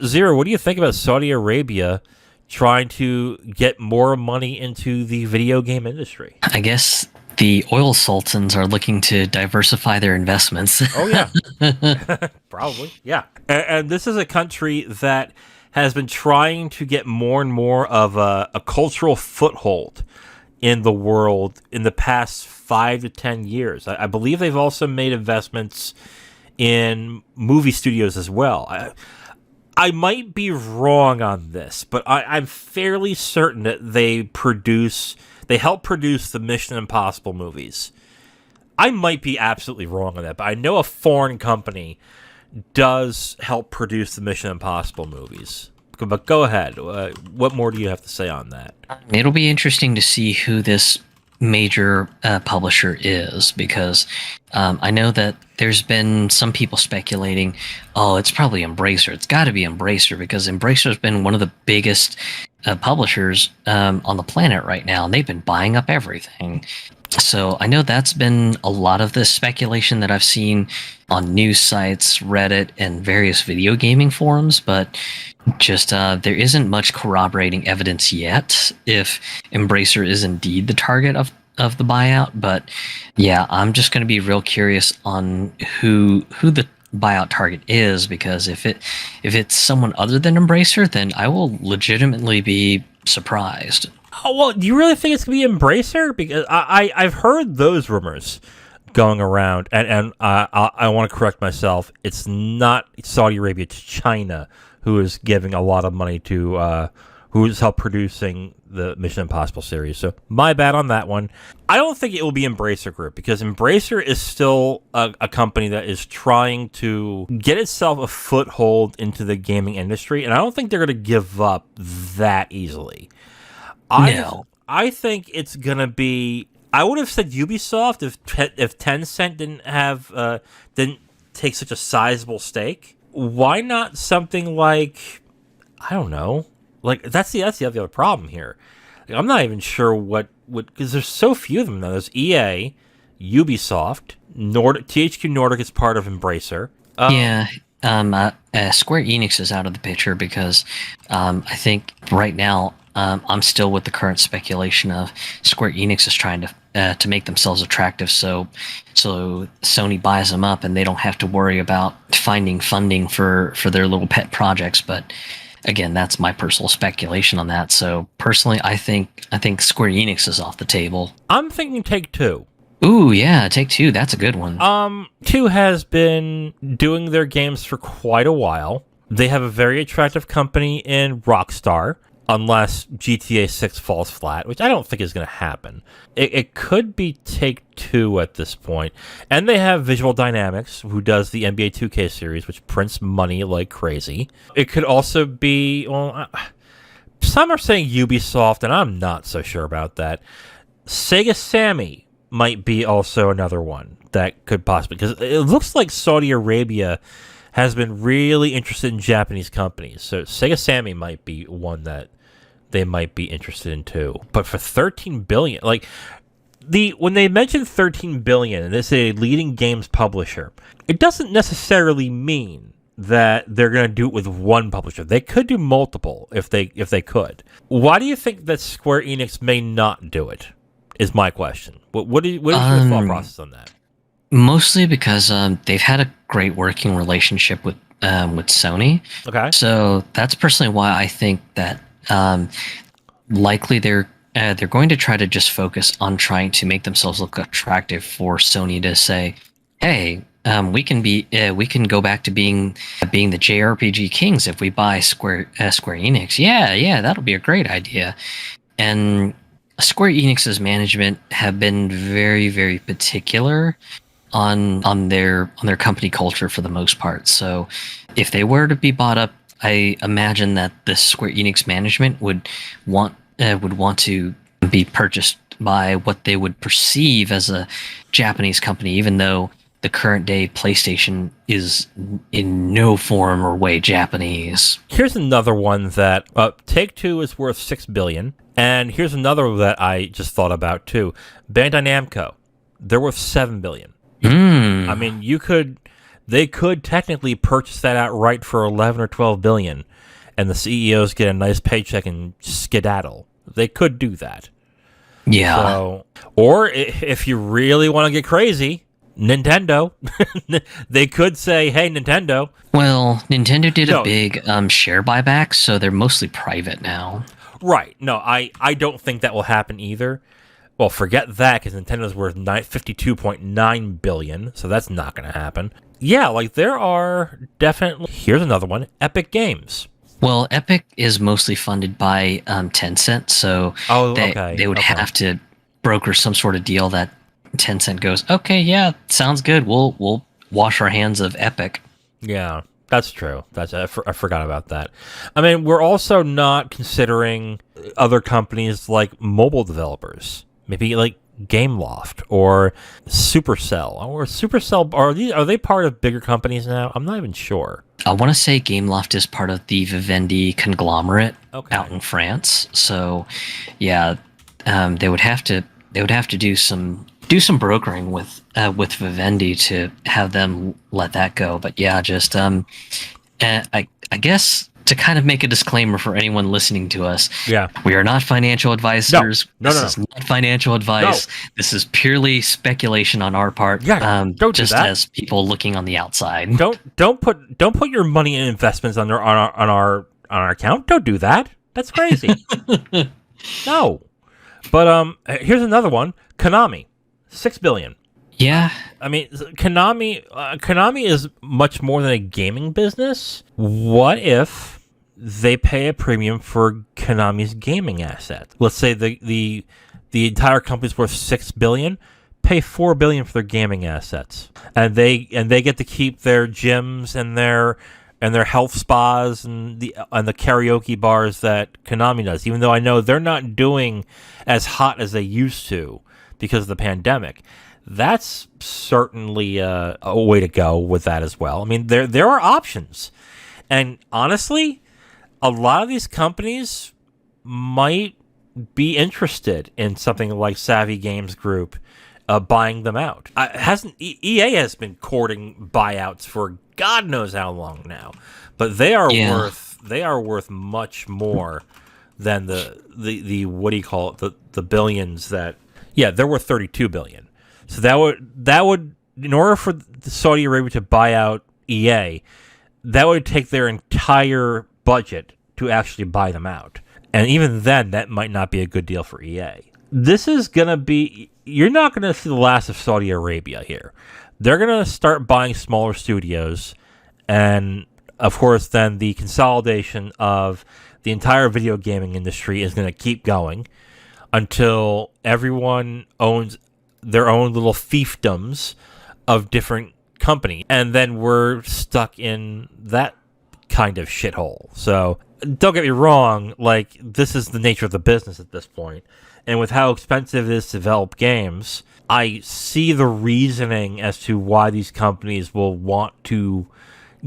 Zero, what do you think about Saudi Arabia trying to get more money into the video game industry? I guess the oil sultans are looking to diversify their investments. Oh yeah. Probably, yeah. And this is a country that has been trying to get more and more of a cultural foothold in the world in the past 5 to 10 years. I believe they've also made investments in movie studios as well. I might be wrong on this, but I'm fairly certain that they help produce the Mission Impossible movies. I might be absolutely wrong on that, but I know a foreign company does help produce the Mission Impossible movies. But go ahead. What more do you have to say on that? It'll be interesting to see who this major publisher is, because I know that there's been some people speculating, oh, it's probably Embracer. It's got to be Embracer, because Embracer's been one of the biggest publishers on the planet right now, and they've been buying up everything. So I know that's been a lot of the speculation that I've seen on news sites, Reddit, and various video gaming forums, but just there isn't much corroborating evidence yet if Embracer is indeed the target of of the buyout, but yeah, I'm just going to be real curious on who the buyout target is, because if it's someone other than Embracer, then I will legitimately be surprised. Oh, well, do you really think it's going to be Embracer? Because I've heard those rumors going around, and I want to correct myself. It's not Saudi Arabia, it's China who is giving a lot of money to, who is help producing the Mission Impossible series. So my bad on that one. I don't think it will be Embracer Group, because Embracer is still a company that is trying to get itself a foothold into the gaming industry, and I don't think they're going to give up that easily. No. I think it's going to be... I would have said Ubisoft if Tencent didn't take such a sizable stake. Why not something like, I don't know, like that's the other problem here. Like, I'm not even sure what because there's so few of them now. There's EA, Ubisoft, THQ Nordic is part of Embracer. Yeah. Square Enix is out of the picture because I think right now I'm still with the current speculation of Square Enix is trying to make themselves attractive, so Sony buys them up and they don't have to worry about finding funding for their little pet projects. But again, that's my personal speculation on that. So personally, I think Square Enix is off the table. I'm thinking Take-Two. Ooh, yeah, Take-Two, that's a good one. Two has been doing their games for quite a while. They have a very attractive company in Rockstar, unless GTA 6 falls flat, which I don't think is going to happen. It could be Take-Two at this point. And they have Visual Dynamics, who does the NBA 2K series, which prints money like crazy. It could also be, well, some are saying Ubisoft, and I'm not so sure about that. Sega Sammy might be also another one that could possibly, because it looks like Saudi Arabia has been really interested in Japanese companies. So Sega Sammy might be one that they might be interested in too. But for $13 billion, like when they mention $13 billion and it's a leading games publisher, it doesn't necessarily mean that they're going to do it with one publisher. They could do multiple if they could. Why do you think that Square Enix may not do it? Is my question. What is your thought process on that? Mostly because they've had a great working relationship with Sony. Okay. So that's personally why I think that likely they're going to try to just focus on trying to make themselves look attractive for Sony to say, hey, we can go back to being the JRPG kings if we buy Square Enix. Yeah, that'll be a great idea. And Square Enix's management have been very, very particular on their company culture for the most part. So if they were to be bought up, I imagine that the Square Enix management would want to be purchased by what they would perceive as a Japanese company, even though the current day PlayStation is in no form or way Japanese. Here's another one that Take-Two is worth $6 billion, and here's another that I just thought about too. Bandai Namco, they're worth $7 billion. I mean, they could technically purchase that outright for 11 or 12 billion, and the CEOs get a nice paycheck and skedaddle. They could do that. Yeah. So, or if you really want to get crazy, Nintendo, they could say, "Hey, Nintendo." Well, Nintendo did a big share buyback, so they're mostly private now. Right. No, I don't think that will happen either. Well, forget that, because Nintendo's worth $52.9 billion, so that's not going to happen. Yeah, like there are definitely... Here's another one, Epic Games. Well, Epic is mostly funded by Tencent, so they would have to broker some sort of deal that Tencent goes, okay, yeah, sounds good. We'll wash our hands of Epic. Yeah, that's true. I forgot about that. I mean, we're also not considering other companies like mobile developers. Maybe like Gameloft or Supercell. Are they part of bigger companies now? I'm not even sure. I want to say Gameloft is part of the Vivendi conglomerate out in France. So, yeah, they would have to do some brokering with Vivendi to have them let that go. But yeah, just I guess to kind of make a disclaimer for anyone listening to us. Yeah. We are not financial advisors. No. This is not financial advice. No. This is purely speculation on our part. Yeah, don't just do that. as people looking on the outside. Don't put your money in investments on our account. Don't do that. That's crazy. No. But here's another one. Konami, $6 billion. Yeah. I mean, Konami is much more than a gaming business. What if they pay a premium for Konami's gaming asset? Let's say the entire company's worth $6 billion. Pay $4 billion for their gaming assets, and they get to keep their gyms and their health spas and the karaoke bars that Konami does. Even though I know they're not doing as hot as they used to because of the pandemic. That's certainly a way to go with that as well. I mean, there are options, and honestly, a lot of these companies might be interested in something like Savvy Games Group buying them out. EA has been courting buyouts for God knows how long now, but they are worth much more than the what do you call it, the billions that they're worth $32 billion. So that would in order for Saudi Arabia to buy out EA, that would take their entire budget to actually buy them out. And even then, that might not be a good deal for EA. This is going to be... You're not going to see the last of Saudi Arabia here. They're going to start buying smaller studios. And, of course, then the consolidation of the entire video gaming industry is going to keep going until everyone owns their own little fiefdoms of different company. And then we're stuck in that kind of shithole. So don't get me wrong, like, this is the nature of the business at this point. And with how expensive it is to develop games, I see the reasoning as to why these companies will want to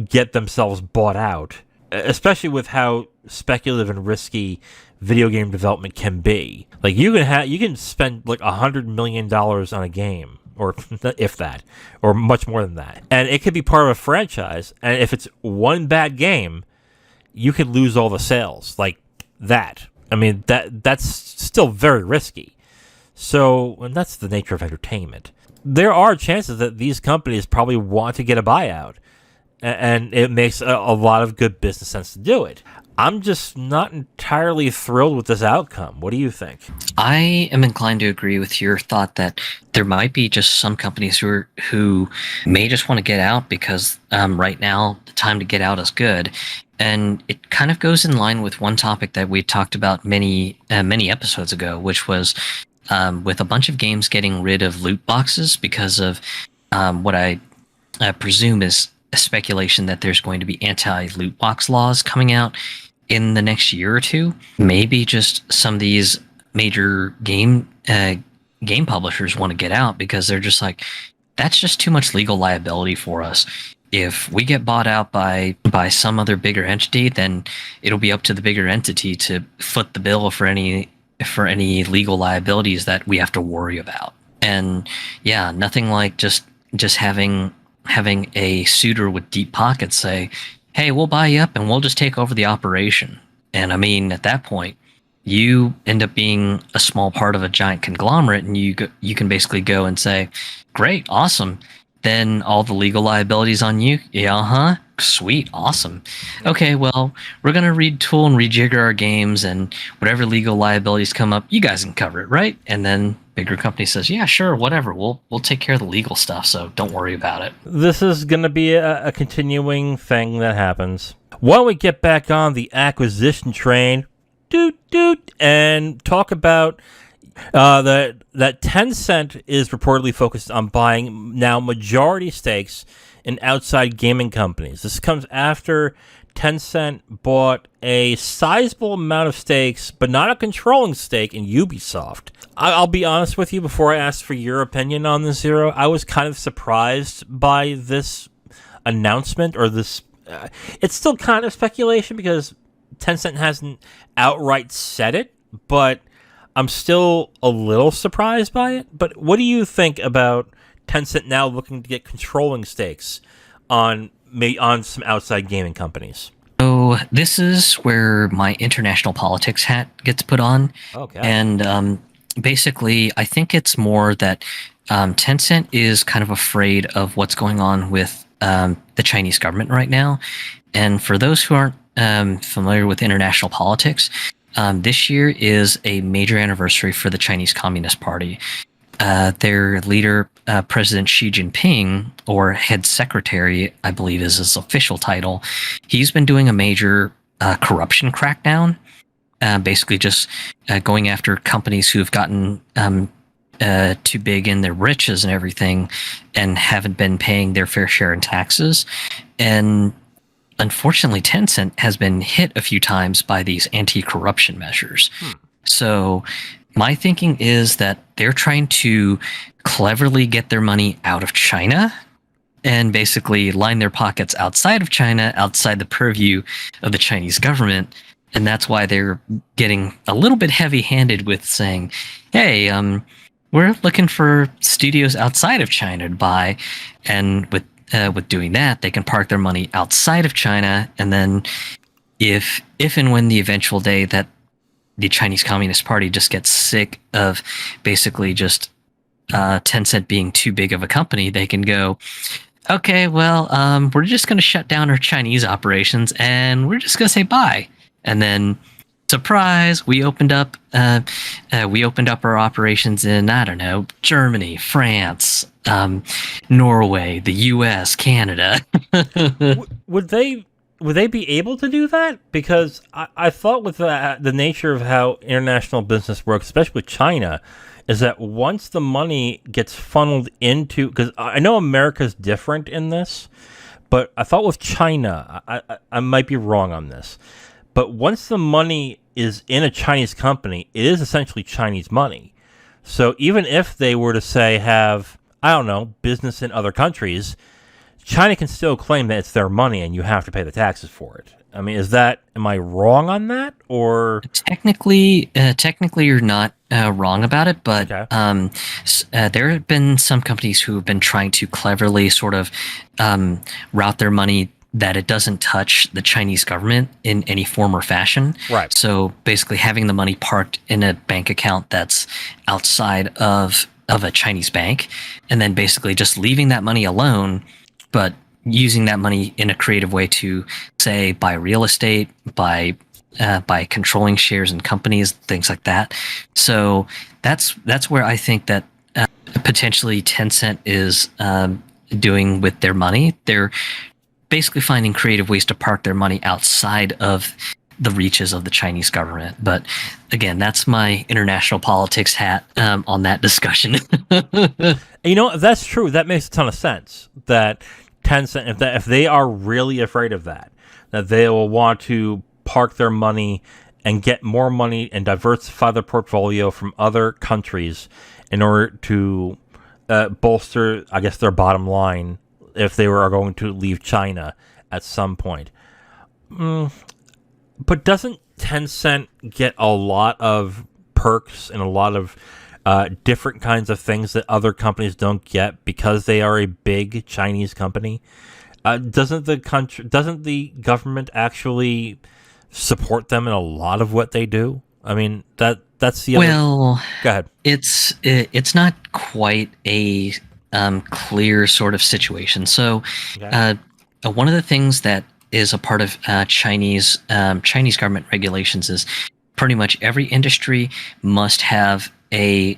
get themselves bought out, especially with how speculative and risky video game development can be. Like, you can spend like $100 million on a game, or if that, or much more than that, and it could be part of a franchise. And if it's one bad game, you could lose all the sales like that. I mean, that's still very risky. So, and that's the nature of entertainment. There are chances that these companies probably want to get a buyout, and it makes a lot of good business sense to do it. I'm just not entirely thrilled with this outcome. What do you think? I am inclined to agree with your thought that there might be just some companies who may just want to get out because right now the time to get out is good. And it kind of goes in line with one topic that we talked about many episodes ago, which was with a bunch of games getting rid of loot boxes because of what I presume is a speculation that there's going to be anti-loot box laws coming out in the next year or two. Maybe just some of these major game publishers want to get out because they're just like, that's just too much legal liability for us. If we get bought out by some other bigger entity, then it'll be up to the bigger entity to foot the bill for any legal liabilities that we have to worry about. And yeah, nothing like just having a suitor with deep pockets say, hey, we'll buy you up and we'll just take over the operation. And I mean, at that point, you end up being a small part of a giant conglomerate, and you can basically go and say, great, awesome. Then all the legal liabilities on you. Yeah, sweet, awesome. Okay, well, we're going to retool and rejigger our games, and whatever legal liabilities come up, you guys can cover it, right? And then bigger company says, yeah, sure, whatever. We'll take care of the legal stuff, so don't worry about it. This is going to be a continuing thing that happens. Why don't we get back on the acquisition train, and talk about that Tencent is reportedly focused on buying now majority stakes in outside gaming companies. This comes after Tencent bought a sizable amount of stakes, but not a controlling stake in Ubisoft. I'll be honest with you, before I ask for your opinion on this, Zero, I was kind of surprised by this announcement, or this... it's still kind of speculation because Tencent hasn't outright said it, but I'm still a little surprised by it. But what do you think about Tencent now looking to get controlling stakes on some outside gaming companies? So this is where my international politics hat gets put on. Okay. And basically, I think it's more that Tencent is kind of afraid of what's going on with the Chinese government right now. And for those who aren't familiar with international politics, this year is a major anniversary for the Chinese Communist Party. Their leader, President Xi Jinping, or head secretary, I believe is his official title, he's been doing a major corruption crackdown, basically just going after companies who have gotten too big in their riches and everything and haven't been paying their fair share in taxes. And unfortunately, Tencent has been hit a few times by these anti-corruption measures. So my thinking is that they're trying to cleverly get their money out of China and basically line their pockets outside of China, outside the purview of the Chinese government. And that's why they're getting a little bit heavy-handed with saying, hey, we're looking for studios outside of China to buy. And with doing that, they can park their money outside of China. And then if and when the eventual day that the Chinese Communist Party just gets sick of basically just Tencent being too big of a company, they can go, okay, well, we're just going to shut down our Chinese operations and we're just going to say bye. And then, surprise, we opened up our operations in, I don't know, Germany, France, Norway, the U.S., Canada. Would they be able to do that? Because I thought with the nature of how international business works, especially with China, is that once the money gets funneled into, because I know America's different in this, but I thought with China, I might be wrong on this, but once the money is in a Chinese company, it is essentially Chinese money. So even if they were to say have, I don't know, business in other countries, China can still claim that it's their money and you have to pay the taxes for it. I mean, am I wrong on that, or? Technically, you're not wrong about it, but Okay. There have been some companies who have been trying to cleverly sort of route their money that it doesn't touch the Chinese government in any form or fashion. Right. So basically having the money parked in a bank account that's outside of a Chinese bank, and then basically just leaving that money alone, but using that money in a creative way to, say, buy real estate, by controlling shares in companies, things like that. So that's where I think that potentially Tencent is doing with their money. They're basically finding creative ways to park their money outside of the reaches of the Chinese government. But again, that's my international politics hat on that discussion. You know, if that's true, that makes a ton of sense. That Tencent, if they are really afraid of that they will want to park their money and get more money and diversify their portfolio from other countries in order to bolster, I guess, their bottom line if they were going to leave China at some point. But doesn't Tencent get a lot of perks and a lot of different kinds of things that other companies don't get because they are a big Chinese company? Doesn't the government actually support them in a lot of what they do? I mean, that's the other. Well, Go ahead. It's not quite a clear sort of situation. So, Okay. one of the things that is a part of Chinese government regulations is pretty much every industry must have a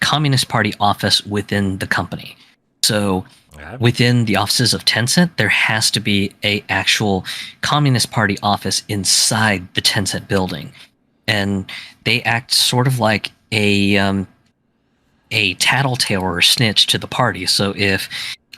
Communist Party office within the company. So within the offices of Tencent, there has to be a actual Communist Party office inside the Tencent building. And they act sort of like a tattletale or a snitch to the party. So if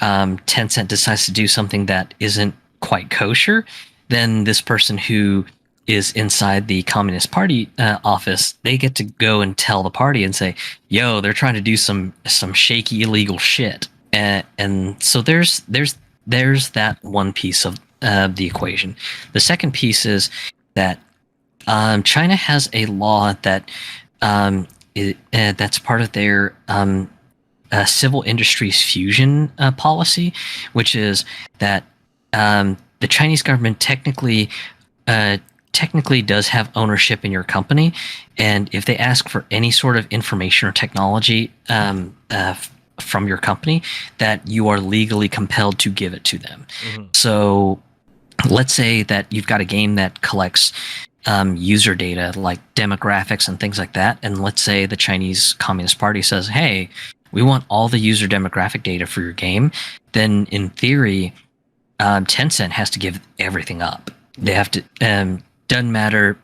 Tencent decides to do something that isn't quite kosher, then this person who is inside the Communist Party office, they get to go and tell the party and say, "Yo, they're trying to do some shaky illegal shit." And so there's that one piece of the equation. The second piece is that China has a law that that's part of their civil industries fusion policy, which is that the Chinese government technically does have ownership in your company, and if they ask for any sort of information or technology from your company, that you are legally compelled to give it to them. So let's say that you've got a game that collects user data like demographics and things like that, and let's say the Chinese Communist Party says, hey, we want all the user demographic data for your game, then in theory Tencent has to give everything up. They have to doesn't matter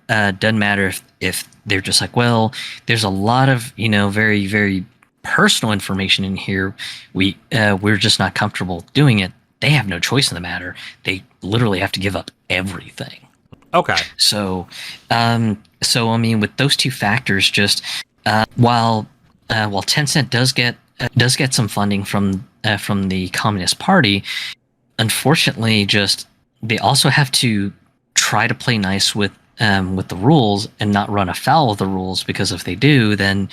if they're just like, well, there's a lot of very, very personal information in here, we're just not comfortable doing it. They have no choice in the matter. They literally have to give up everything. Okay. So I mean, with those two factors, just while Tencent does get some funding from the Communist Party, unfortunately, just they also have to try to play nice with the rules and not run afoul of the rules, because if they do, then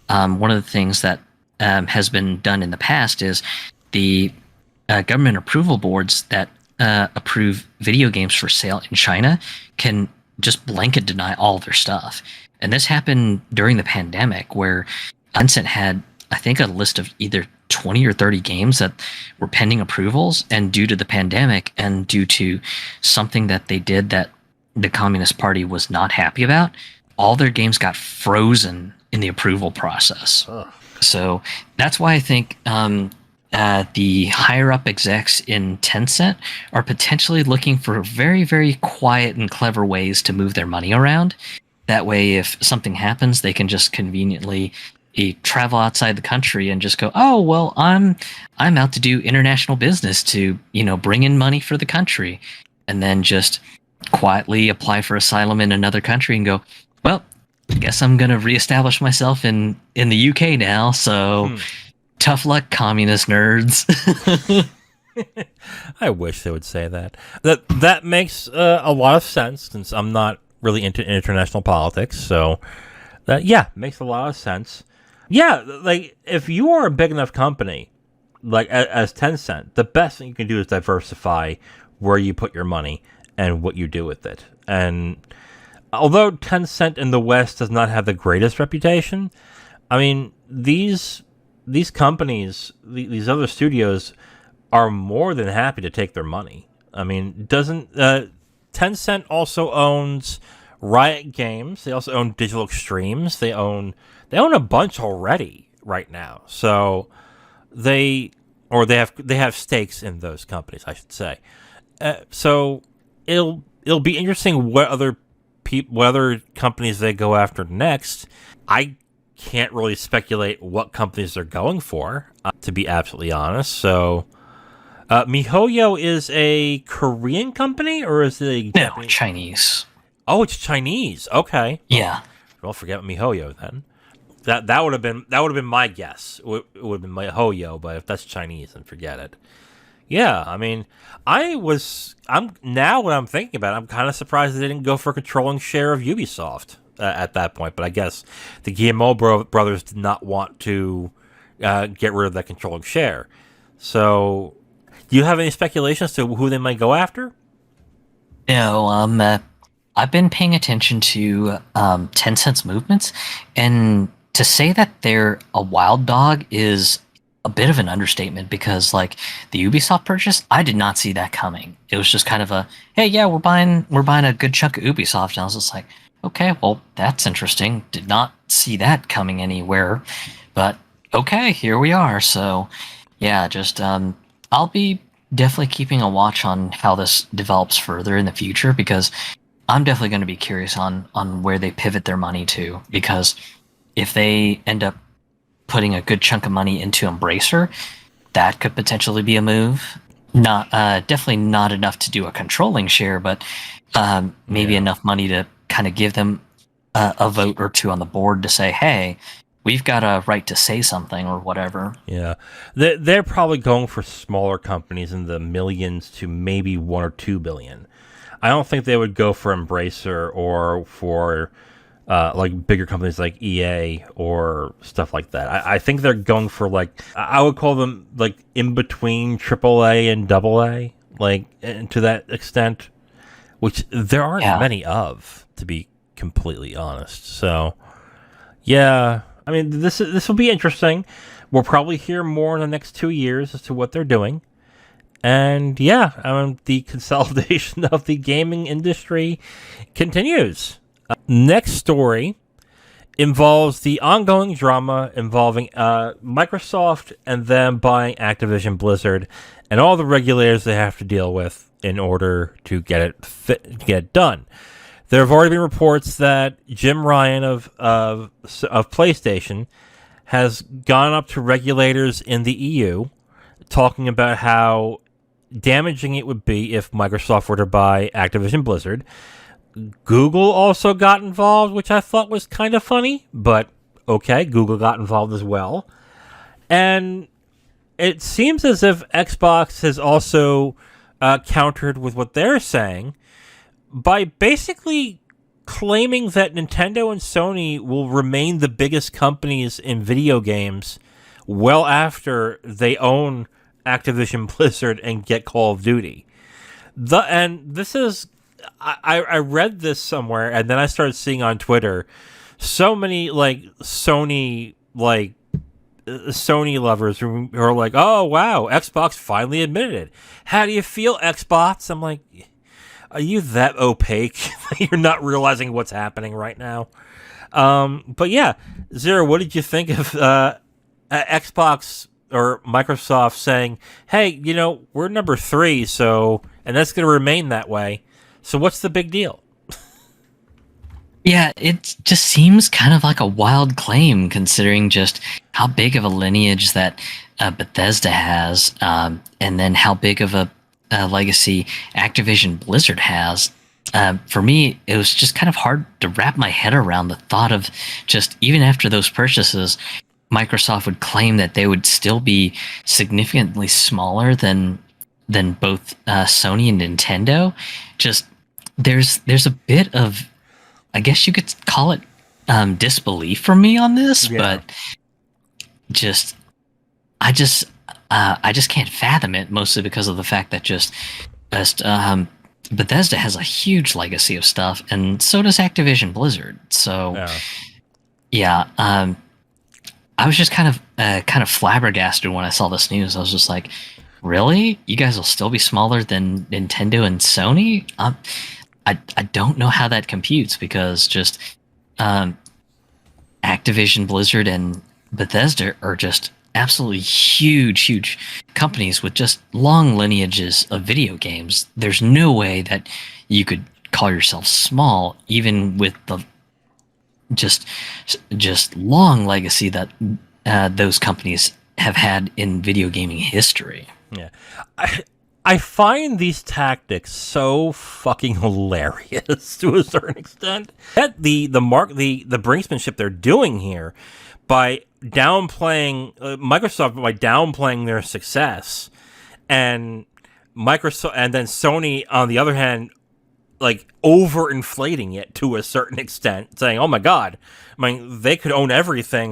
one of the things that has been done in the past is the government approval boards that approve video games for sale in China can just blanket deny all of their stuff. And this happened during the pandemic, where Tencent had, I think, a list of either 20 or 30 games that were pending approvals, and due to the pandemic and due to something that they did that the Communist Party was not happy about, all their games got frozen in the approval process. So that's why I think the higher up execs in Tencent are potentially looking for very, very quiet and clever ways to move their money around. That way, if something happens, they can just conveniently travel outside the country and just go, oh, well, I'm out to do international business to, bring in money for the country, and then just quietly apply for asylum in another country and go, well, I guess I'm going to reestablish myself in the UK now. So tough luck, communist nerds. I wish they would say that. That makes a lot of sense, since I'm not really into international politics. So that, makes a lot of sense. Yeah, like if you are a big enough company, like as Tencent, the best thing you can do is diversify where you put your money and what you do with it. And although Tencent in the West does not have the greatest reputation, I mean, these companies, these other studios, are more than happy to take their money. I mean, Tencent also owns Riot Games. They also own Digital Extremes. They own a bunch already right now. So they have stakes in those companies, I should say. So it'll be interesting what other companies they go after next. I can't really speculate what companies they're going for, to be absolutely honest. So MiHoYo is a Korean company, or is it No, Chinese. Oh, it's Chinese. Okay. Yeah. Well, forget MiHoYo then. That would have been my guess. It would have been MiHoYo, but if that's Chinese, then forget it. Yeah, I mean, now when I'm thinking about it, I'm kind of surprised they didn't go for a controlling share of Ubisoft at that point. But I guess the Guillemot brothers did not want to get rid of that controlling share. So, do you have any speculation as to who they might go after? No, I've been paying attention to Tencent's movements, and to say that they're a wild dog is a bit of an understatement, because like the Ubisoft purchase, I did not see that coming. It was just kind of a, hey, yeah, we're buying a good chunk of Ubisoft, and I was just like, okay, well, that's interesting. Did not see that coming anywhere, but okay, here we are. So yeah, just I'll be definitely keeping a watch on how this develops further in the future, because I'm definitely going to be curious on where they pivot their money to, because if they end up putting a good chunk of money into Embracer, that could potentially be a move. Not definitely not enough to do a controlling share, but maybe enough money to kind of give them a vote or two on the board to say, hey, we've got a right to say something or whatever. Yeah, they're probably going for smaller companies in the millions to maybe 1 or 2 billion. I don't think they would go for Embracer or for like bigger companies like EA or stuff like that. I think they're going for, like, I would call them like in between AAA and AA, like to that extent, which there aren't Yeah. many of, to be completely honest. So, yeah, I mean, this will be interesting. We'll probably hear more in the next 2 years as to what they're doing. And yeah, the consolidation of the gaming industry continues. Next story involves the ongoing drama involving Microsoft and them buying Activision Blizzard and all the regulators they have to deal with in order to get it done. There have already been reports that Jim Ryan of PlayStation has gone up to regulators in the EU, talking about how damaging it would be if Microsoft were to buy Activision Blizzard. Google also got involved, which I thought was kind of funny, but okay, Google got involved as well. And it seems as if Xbox has also countered with what they're saying by basically claiming that Nintendo and Sony will remain the biggest companies in video games well after they own Activision Blizzard and get Call of Duty. I read this somewhere, and then I started seeing on Twitter so many Sony lovers who are like, "Oh wow, Xbox finally admitted it. How do you feel, Xbox?" I'm like, "Are you that opaque that you're not realizing what's happening right now?" But yeah, Zero, what did you think of Xbox or Microsoft saying, "Hey, we're number 3, and that's going to remain that way. So what's the big deal?" Yeah, it just seems kind of like a wild claim considering just how big of a lineage that Bethesda has, and then how big of a legacy Activision Blizzard has. For me, it was just kind of hard to wrap my head around the thought of just even after those purchases, Microsoft would claim that they would still be significantly smaller than both Sony and Nintendo. Just there's a bit of, I guess you could call it disbelief from me on this, but I just can't fathom it, mostly because of the fact that just Bethesda has a huge legacy of stuff, and so does Activision Blizzard. So yeah, I was just kind of flabbergasted when I saw this news. I was just like, really? You guys will still be smaller than Nintendo and Sony? I don't know how that computes, because just Activision Blizzard and Bethesda are just absolutely huge companies with just long lineages of video games. There's no way that you could call yourself small, even with the just long legacy that those companies have had in video gaming history. Yeah. I find these tactics so fucking hilarious to a certain extent. That the brinksmanship they're doing here by downplaying Microsoft, by downplaying their success, and Microsoft, and then Sony on the other hand, like overinflating it to a certain extent, saying, "Oh my God, I mean, they could own everything."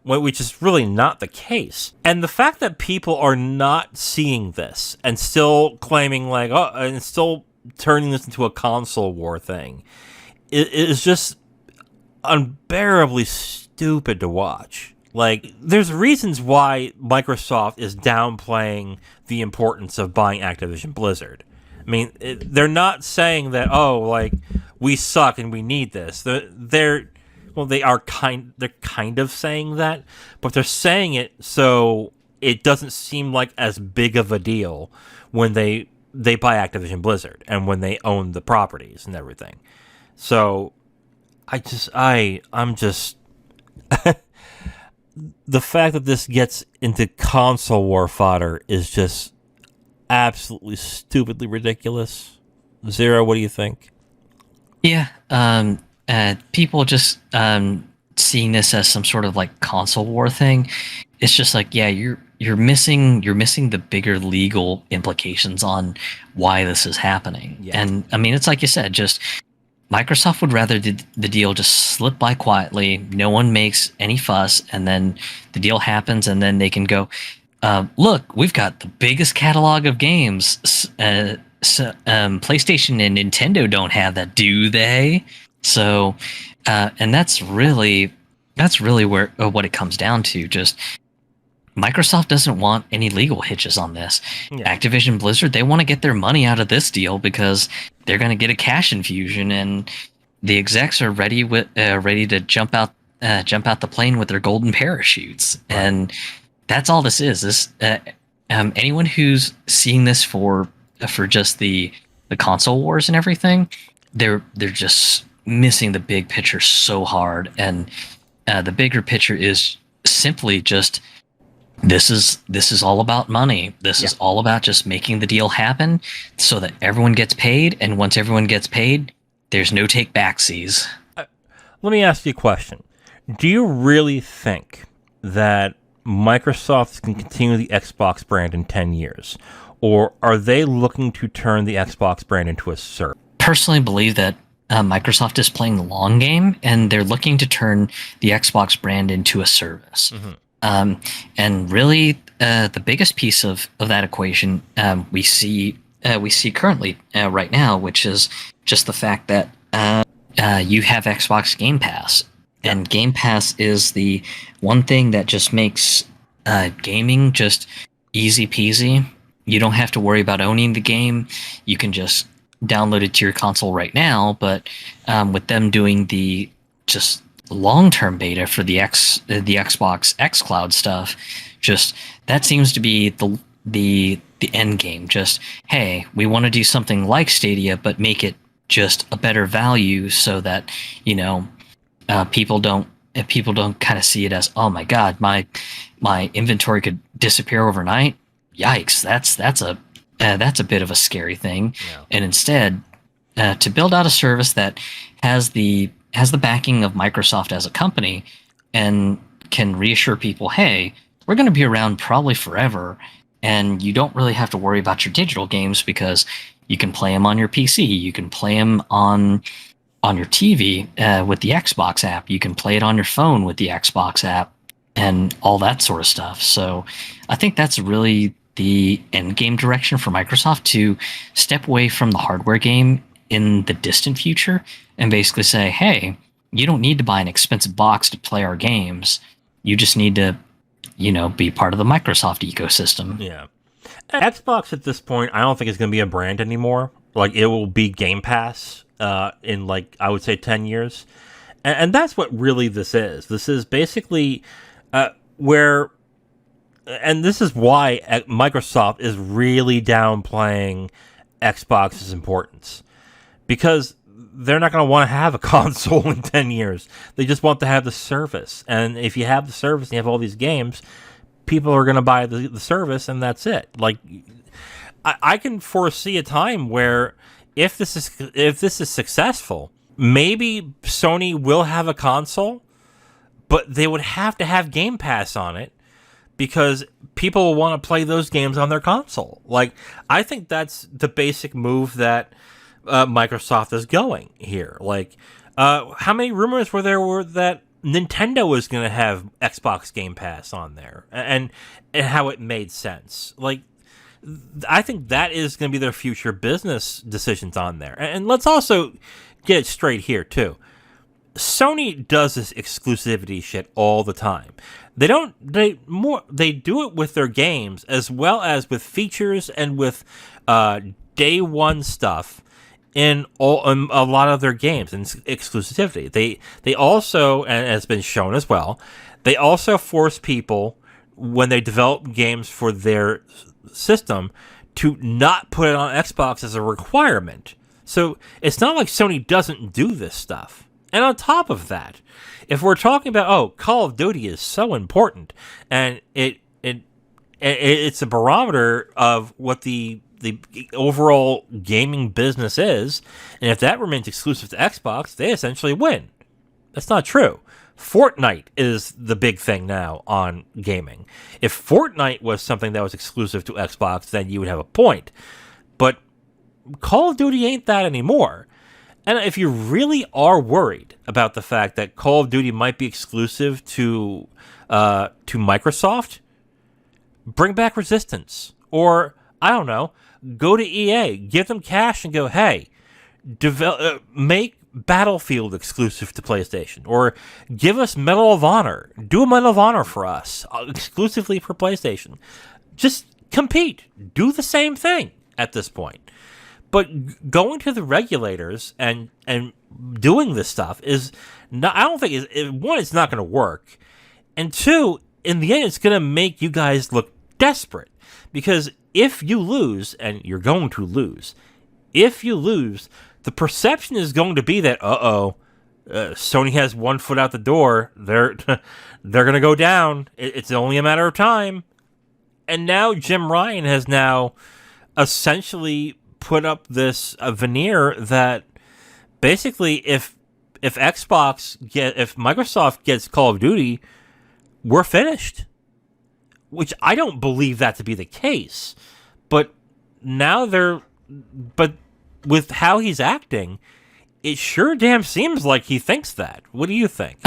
Which is really not the case. And the fact that people are not seeing this and still claiming and still turning this into a console war thing is just unbearably stupid to watch. Like, there's reasons why Microsoft is downplaying the importance of buying Activision Blizzard. I mean, they're not saying that, we suck and we need this. They're kind of saying that, but they're saying it so it doesn't seem like as big of a deal when they buy Activision Blizzard and when they own the properties and everything. So I'm just the fact that this gets into console war fodder is just absolutely stupidly ridiculous. Zero, what do you think? Yeah, people just seeing this as some sort of like console war thing. It's just like, yeah, you're missing the bigger legal implications on why this is happening. Yeah. And I mean, it's like you said, just Microsoft would rather the deal just slip by quietly, no one makes any fuss, and then the deal happens, and then they can go, look, we've got the biggest catalog of games. PlayStation and Nintendo don't have that, do they? So, and that's really where what it comes down to. Just Microsoft doesn't want any legal hitches on this. Yeah. Activision Blizzard, they want to get their money out of this deal because they're going to get a cash infusion, and the execs are ready to jump out the plane with their golden parachutes. Right. And that's all this is. This anyone who's seeing this for just the console wars and everything, they're just missing the big picture so hard. And the bigger picture is simply just this is all about money. This is all about just making the deal happen so that everyone gets paid. And once everyone gets paid, there's no take backsies. Let me ask you a question. Do you really think that Microsoft can continue the Xbox brand in 10 years? Or are they looking to turn the Xbox brand into a service? Personally believe that Microsoft is playing the long game, and they're looking to turn the Xbox brand into a service. Mm-hmm. And really, the biggest piece of that equation we see currently right now, which is just the fact that you have Xbox Game Pass. And Game Pass is the one thing that just makes gaming just easy peasy. You don't have to worry about owning the game. You can just download it to your console right now. But with them doing the just long-term beta for the Xbox xCloud stuff, just that seems to be the end game. Just, hey, we want to do something like Stadia, but make it just a better value so that, people don't kind of see it as, oh my god, my inventory could disappear overnight. Yikes, that's a bit of a scary thing. Yeah. And instead, to build out a service that has the backing of Microsoft as a company and can reassure people, hey, we're going to be around probably forever, and you don't really have to worry about your digital games because you can play them on your PC, you can play them on your TV with the Xbox app, you can play it on your phone with the Xbox app, and all that sort of stuff. So I think that's really the end game direction for Microsoft, to step away from the hardware game in the distant future and basically say, hey, you don't need to buy an expensive box to play our games. You just need to, be part of the Microsoft ecosystem. Yeah. Xbox at this point, I don't think it's going to be a brand anymore. Like, it will be Game Pass in, I would say 10 years. And that's what really this is. This is basically where... And this is why Microsoft is really downplaying Xbox's importance. Because they're not going to want to have a console in 10 years. They just want to have the service. And if you have the service and you have all these games, people are going to buy the service, and that's it. Like, I can foresee a time where if this is successful, maybe Sony will have a console, but they would have to have Game Pass on it, because people will want to play those games on their console. Like, I think that's the basic move that Microsoft is going here. Like, how many rumors were there that Nintendo was going to have Xbox Game Pass on there, and how it made sense? Like, I think that is going to be their future business decisions on there. And let's also get it straight here too. Sony does this exclusivity shit all the time. They do it with their games as well as with features and with day one stuff in a lot of their games and exclusivity. They also, and has been shown as well, they also force people when they develop games for their system to not put it on Xbox as a requirement. So it's not like Sony doesn't do this stuff. And on top of that, if we're talking about, Call of Duty is so important, and it's a barometer of what the overall gaming business is, and if that remains exclusive to Xbox, they essentially win. That's not true. Fortnite is the big thing now on gaming. If Fortnite was something that was exclusive to Xbox, then you would have a point. But Call of Duty ain't that anymore. And if you really are worried about the fact that Call of Duty might be exclusive to Microsoft, bring back Resistance, or I don't know, go to EA, give them cash, and go, hey, make Battlefield exclusive to PlayStation, or give us Medal of Honor. Do a Medal of Honor for us, exclusively for PlayStation. Just compete. Do the same thing at this point. But going to the regulators and doing this stuff is not. I don't think one, it's not going to work, and two, in the end, it's going to make you guys look desperate. Because if you lose, and you're going to lose, if you lose, the perception is going to be that Sony has 1 foot out the door. They're going to go down. It's only a matter of time. And now Jim Ryan has now essentially put up this veneer that basically if Microsoft gets Call of Duty, we're finished. Which I don't believe that to be the case. But now with how he's acting, it sure damn seems like he thinks that. What do you think?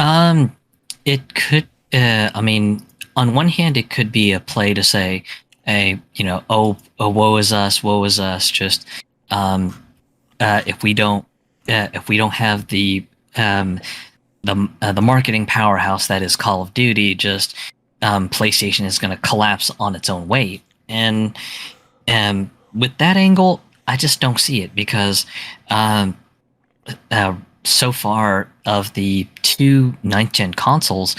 It could. I mean, on one hand, it could be a play to say, woe is us. Just if we don't have the marketing powerhouse that is Call of Duty, just PlayStation is going to collapse on its own weight. And with that angle, I just don't see it, because so far of the two 9th gen consoles,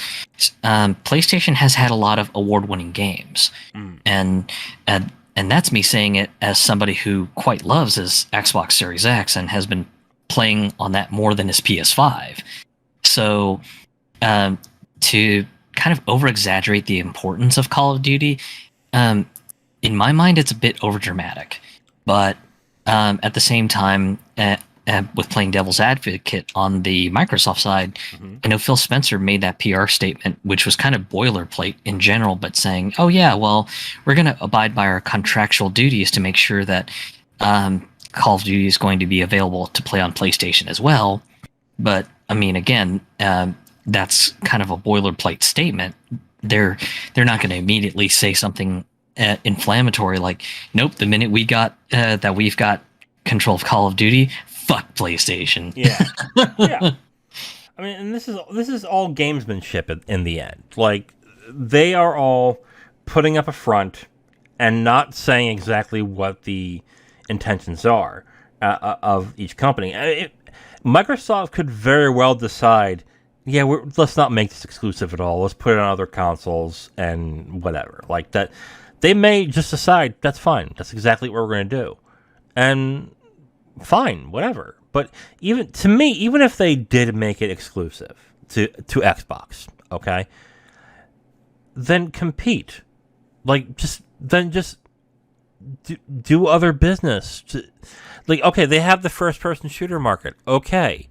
PlayStation has had a lot of award-winning games, and that's me saying it as somebody who quite loves his Xbox Series X and has been playing on that more than his PS5. So to kind of over-exaggerate the importance of Call of Duty, in my mind, it's a bit overdramatic, but at the same time, with playing devil's advocate on the Microsoft side, I know Phil Spencer made that PR statement, which was kind of boilerplate in general, but saying, oh yeah, well, we're going to abide by our contractual duties to make sure that Call of Duty is going to be available to play on PlayStation as well. But, I mean, again, that's kind of a boilerplate statement. They're not going to immediately say something inflammatory like, nope, the minute we got that we've got control of Call of Duty, fuck PlayStation. Yeah. I mean, and this is all gamesmanship in the end. Like, they are all putting up a front and not saying exactly what the intentions are of each company. Microsoft could very well decide, let's not make this exclusive at all. Let's put it on other consoles and whatever. Like that, they may just decide that's fine. That's exactly what we're going to do, and fine, whatever. But even if they did make it exclusive to Xbox, okay, then compete. Like just do other business. Like, okay, they have the first-person shooter market. Okay,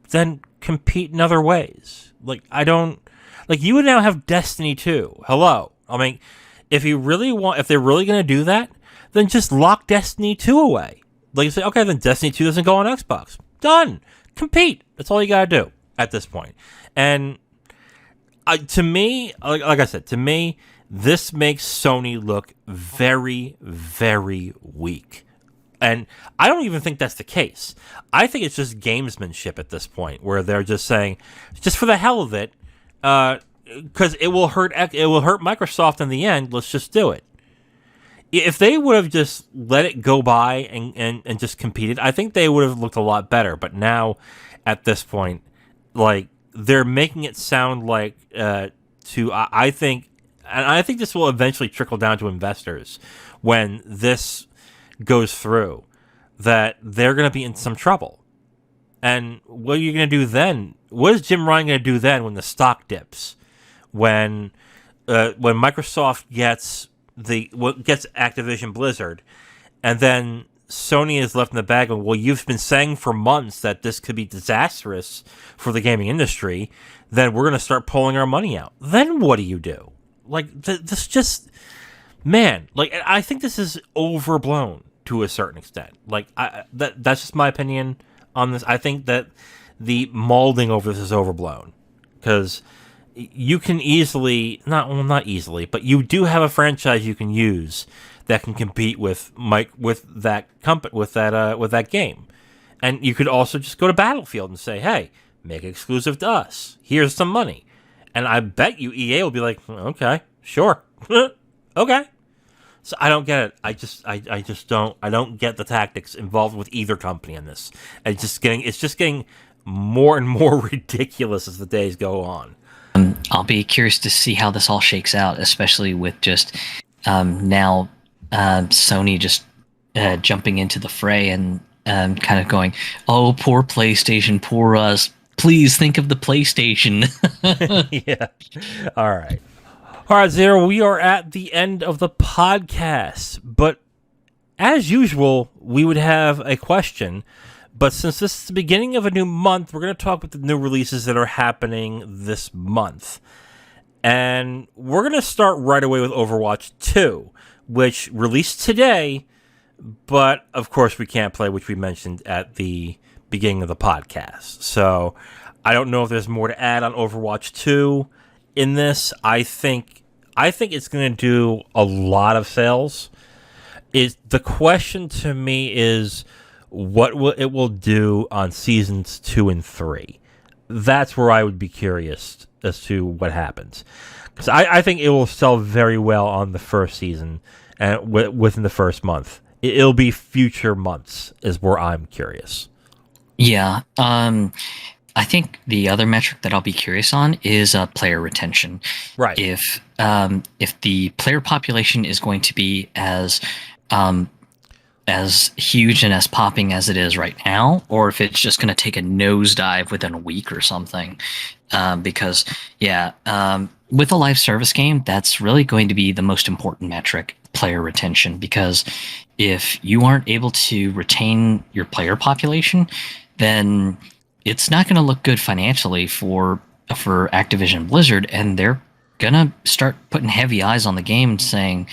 then compete in other ways. Like, you would now have Destiny 2. Hello. I mean, if they're really going to do that, then just lock Destiny 2 away. Like you say, okay, then Destiny 2 doesn't go on Xbox. Done. Compete. That's all you got to do at this point. And to me, like I said, this makes Sony look very, very weak. And I don't even think that's the case. I think it's just gamesmanship at this point, where they're just saying, just for the hell of it, because it will hurt Microsoft in the end. Let's just do it. If they would have just let it go by and just competed, I think they would have looked a lot better. But now, at this point, like, they're making it sound like I think this will eventually trickle down to investors when this goes through, that they're going to be in some trouble. And what are you going to do then? What is Jim Ryan going to do then when the stock dips? When Microsoft gets Activision Blizzard, and then Sony is left in the bag of, well, you've been saying for months that this could be disastrous for the gaming industry, then we're going to start pulling our money out. Then what do you do? Like, this just... Man, like, I think this is overblown to a certain extent. Like, that's just my opinion on this. I think that the molding over this is overblown. Because, you can easily not easily, but you do have a franchise you can use that can compete with that game, and you could also just go to Battlefield and say, hey, make it exclusive to us. Here's some money, and I bet you EA will be like, okay, sure, okay. So I don't get it. I just don't get the tactics involved with either company in this. It's just getting more and more ridiculous as the days go on. I'll be curious to see how this all shakes out, especially with just now Sony just jumping into the fray and kind of going, "Oh, poor PlayStation, poor us. Please think of the PlayStation." Yeah. All right, Zero. We are at the end of the podcast, but as usual, we would have a question. But since this is the beginning of a new month, we're going to talk about the new releases that are happening this month. And we're going to start right away with Overwatch 2, which released today, but of course we can't play, which we mentioned at the beginning of the podcast. So I don't know if there's more to add on Overwatch 2 in this. I think it's going to do a lot of sales. The question to me is, what it will do on seasons 2 and 3. That's where I would be curious as to what happens, because I think it will sell very well on the first season and within the first month. It'll be future months is where I'm curious. Yeah, I think the other metric that I'll be curious on is player retention. Right. If the player population is going to be as huge and as popping as it is right now, or if it's just going to take a nosedive within a week or something. Because, with a live service game, that's really going to be the most important metric, player retention. Because if you aren't able to retain your player population, then it's not going to look good financially for Activision Blizzard, and they're going to start putting heavy eyes on the game saying,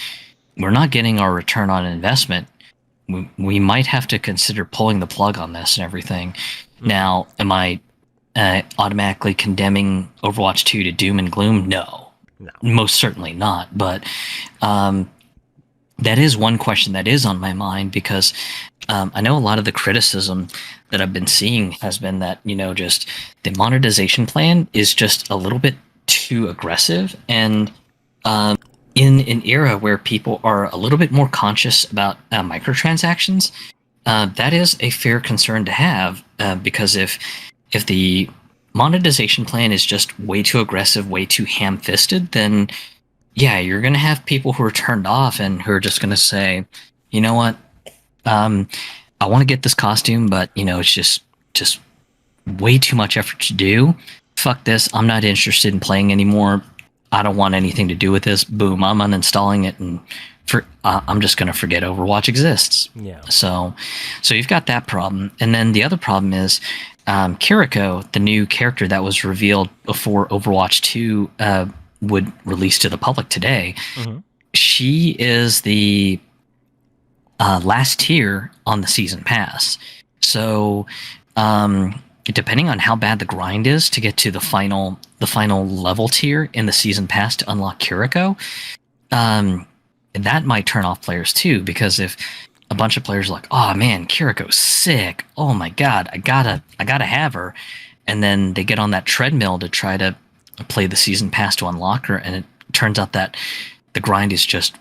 we're not getting our return on investment. We might have to consider pulling the plug on this and everything. Mm-hmm. Now, am I automatically condemning Overwatch 2 to doom and gloom? No, most certainly not. But that is one question that is on my mind, because I know a lot of the criticism that I've been seeing has been that, just the monetization plan is just a little bit too aggressive. And in an era where people are a little bit more conscious about microtransactions, that is a fair concern to have, because if the monetization plan is just way too aggressive, way too ham-fisted, then you're going to have people who are turned off and who are just going to say, you know what, I want to get this costume, but it's just way too much effort to do. Fuck this, I'm not interested in playing anymore. I don't want anything to do with this. Boom, I'm uninstalling it, and I'm just going to forget Overwatch exists. Yeah. So you've got that problem. And then the other problem is Kiriko, the new character that was revealed before Overwatch 2 would release to the public today. Mm-hmm. She is the last tier on the season pass. So depending on how bad the grind is to get to the final level tier in the season pass to unlock Kiriko, that might turn off players too, because if a bunch of players are like, oh man, Kiriko's sick, oh my god, I gotta have her, and then they get on that treadmill to try to play the season pass to unlock her, and it turns out that the grind is just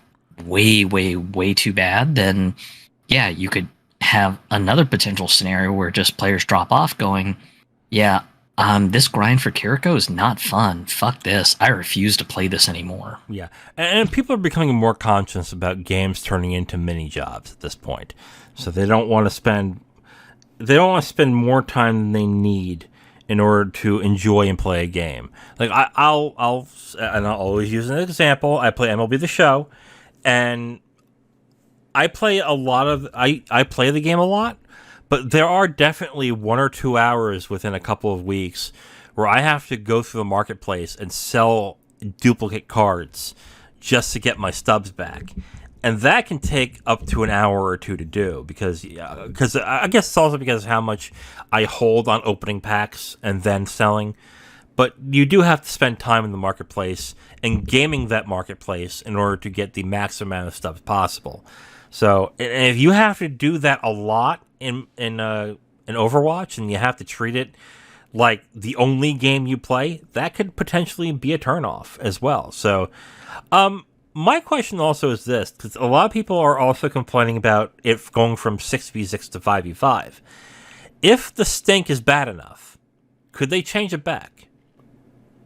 way too bad, then you could have another potential scenario where just players drop off going, this grind for Kiriko is not fun. Fuck this. I refuse to play this anymore. Yeah. And people are becoming more conscious about games turning into mini jobs at this point. So they don't want to spend more time than they need in order to enjoy and play a game. Like I'll always use an example. I play MLB The Show, and I play I play the game a lot, but there are definitely 1 or 2 hours within a couple of weeks where I have to go through the marketplace and sell duplicate cards just to get my stubs back. And that can take up to an hour or two to do, because I guess it's also because of how much I hold on opening packs and then selling. but you do have to spend time in the marketplace and gaming that marketplace in order to get the maximum amount of stuff possible. So, and if you have to do that a lot in Overwatch, and you have to treat it like the only game you play, that could potentially be a turnoff as well. So, my question also is this, because a lot of people are also complaining about it going from 6v6 to 5v5. If the stink is bad enough, could they change it back?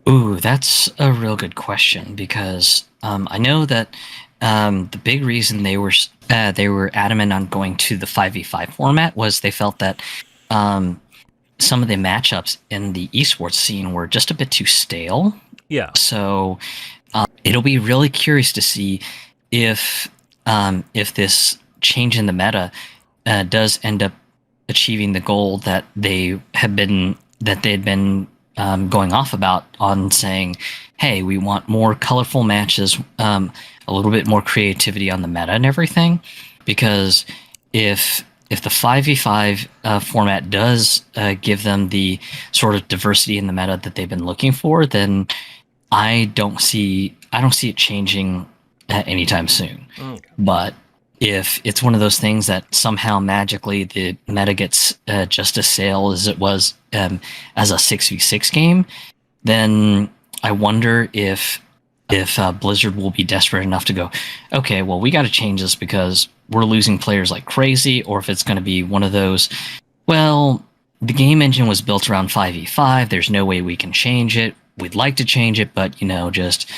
Ooh, that's a real good question because I know that the big reason they were adamant on going to the 5v5 format was they felt that some of the matchups in the esports scene were just a bit too stale. Yeah. So it'll be really curious to see if this change in the meta does end up achieving the goal that they had been going off about on saying, hey, we want more colorful matches, a little bit more creativity on the meta and everything. Because if the 5v5 format does give them the sort of diversity in the meta that they've been looking for, then I don't see it changing anytime soon. Okay. But if it's one of those things that somehow magically the meta gets just as stale as it was as a 6v6 game, then I wonder if Blizzard will be desperate enough to go, okay, well, we got to change this because we're losing players like crazy, or if it's going to be one of those, well, the game engine was built around 5v5, there's no way we can change it. We'd like to change it, but, just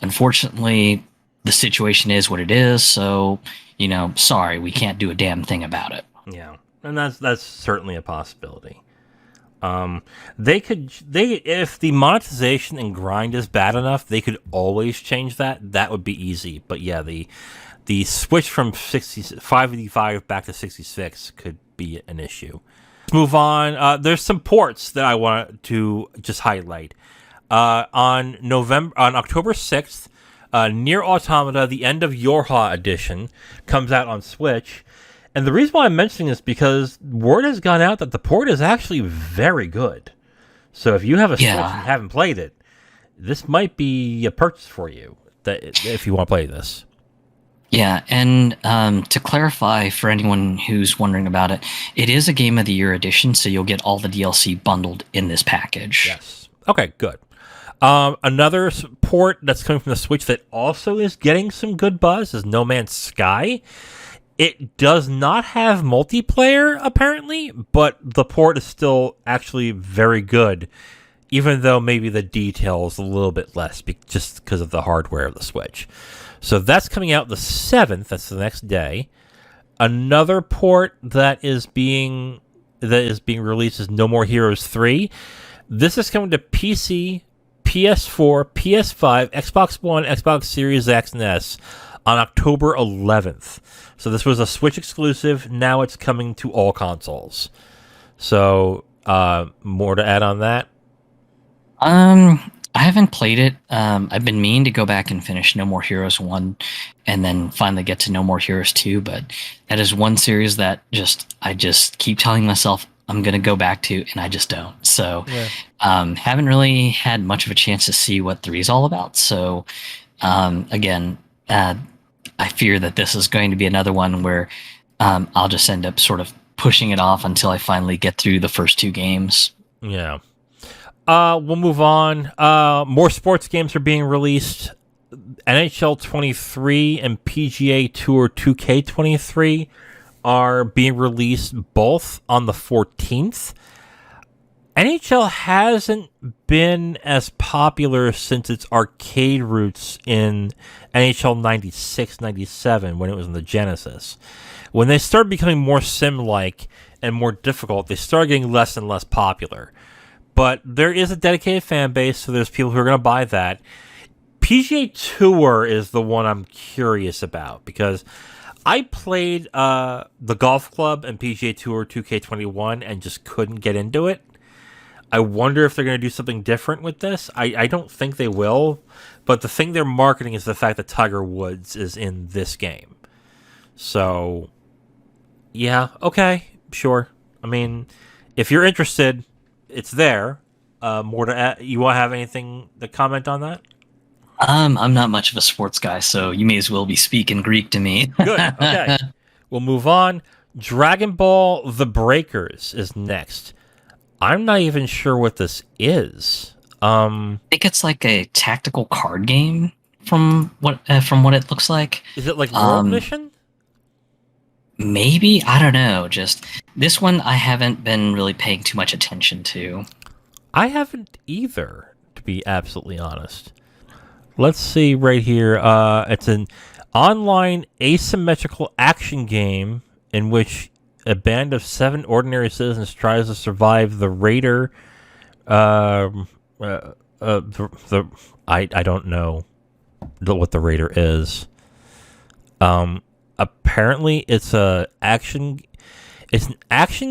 unfortunately, the situation is what it is, so, sorry, we can't do a damn thing about it. Yeah, and that's certainly a possibility. If the monetization and grind is bad enough, they could always change that. That would be easy. But yeah, the switch from 5v5 back to 66 could be an issue. Let's move on. There's some ports that I want to just highlight. On October 6th, Nier Automata, the End of Yorha edition, comes out on Switch. And the reason why I'm mentioning this is because word has gone out that the port is actually very good. So if you have a Switch and haven't played it, this might be a purchase for you if you want to play this. Yeah, and to clarify for anyone who's wondering about it, it is a Game of the Year edition, so you'll get all the DLC bundled in this package. Yes. Okay, good. Another port that's coming from the Switch that also is getting some good buzz is No Man's Sky. It does not have multiplayer, apparently, but the port is still actually very good, even though maybe the details a little bit less, just because of the hardware of the Switch. So that's coming out the 7th. That's the next day. Another port that is being released is No More Heroes 3. This is coming to PC, PS4, PS5, Xbox One, Xbox Series X and S on October 11th. So this was a Switch exclusive. Now it's coming to all consoles. So more to add on that? I haven't played it. I've been meaning to go back and finish No More Heroes 1 and then finally get to No More Heroes 2, but that is one series that I just keep telling myself I'm going to go back to, and I just don't. So haven't really had much of a chance to see what 3 is all about. So again, I fear that this is going to be another one where I'll just end up sort of pushing it off until I finally get through the first 2 games. Yeah. We'll move on. More sports games are being released. NHL 23 and PGA Tour 2K23 are being released both on the 14th. NHL hasn't been as popular since its arcade roots in NHL 96, 97 when it was in the Genesis. When they started becoming more sim-like and more difficult, they started getting less and less popular. But there is a dedicated fan base, so there's people who are going to buy that. PGA Tour is the one I'm curious about, because I played the Golf Club and PGA Tour 2K21 and just couldn't get into it. I wonder if they're going to do something different with this. I don't think they will, but the thing they're marketing is the fact that Tiger Woods is in this game. So, yeah, okay, sure. I mean, if you're interested, it's there. more to add? You want to have anything to comment on that? I'm not much of a sports guy, so you may as well be speaking Greek to me. Good. Okay. We'll move on. Dragon Ball The Breakers is next. I'm not even sure what this is. I think it's like a tactical card game from what it looks like. Is it like World Mission? Maybe, I don't know. Just this one, I haven't been really paying too much attention to. I haven't either, to be absolutely honest. Let's see right here. It's an online asymmetrical action game in which a band of 7 ordinary citizens tries to survive the raider. I don't know what the raider is. Apparently, it's an action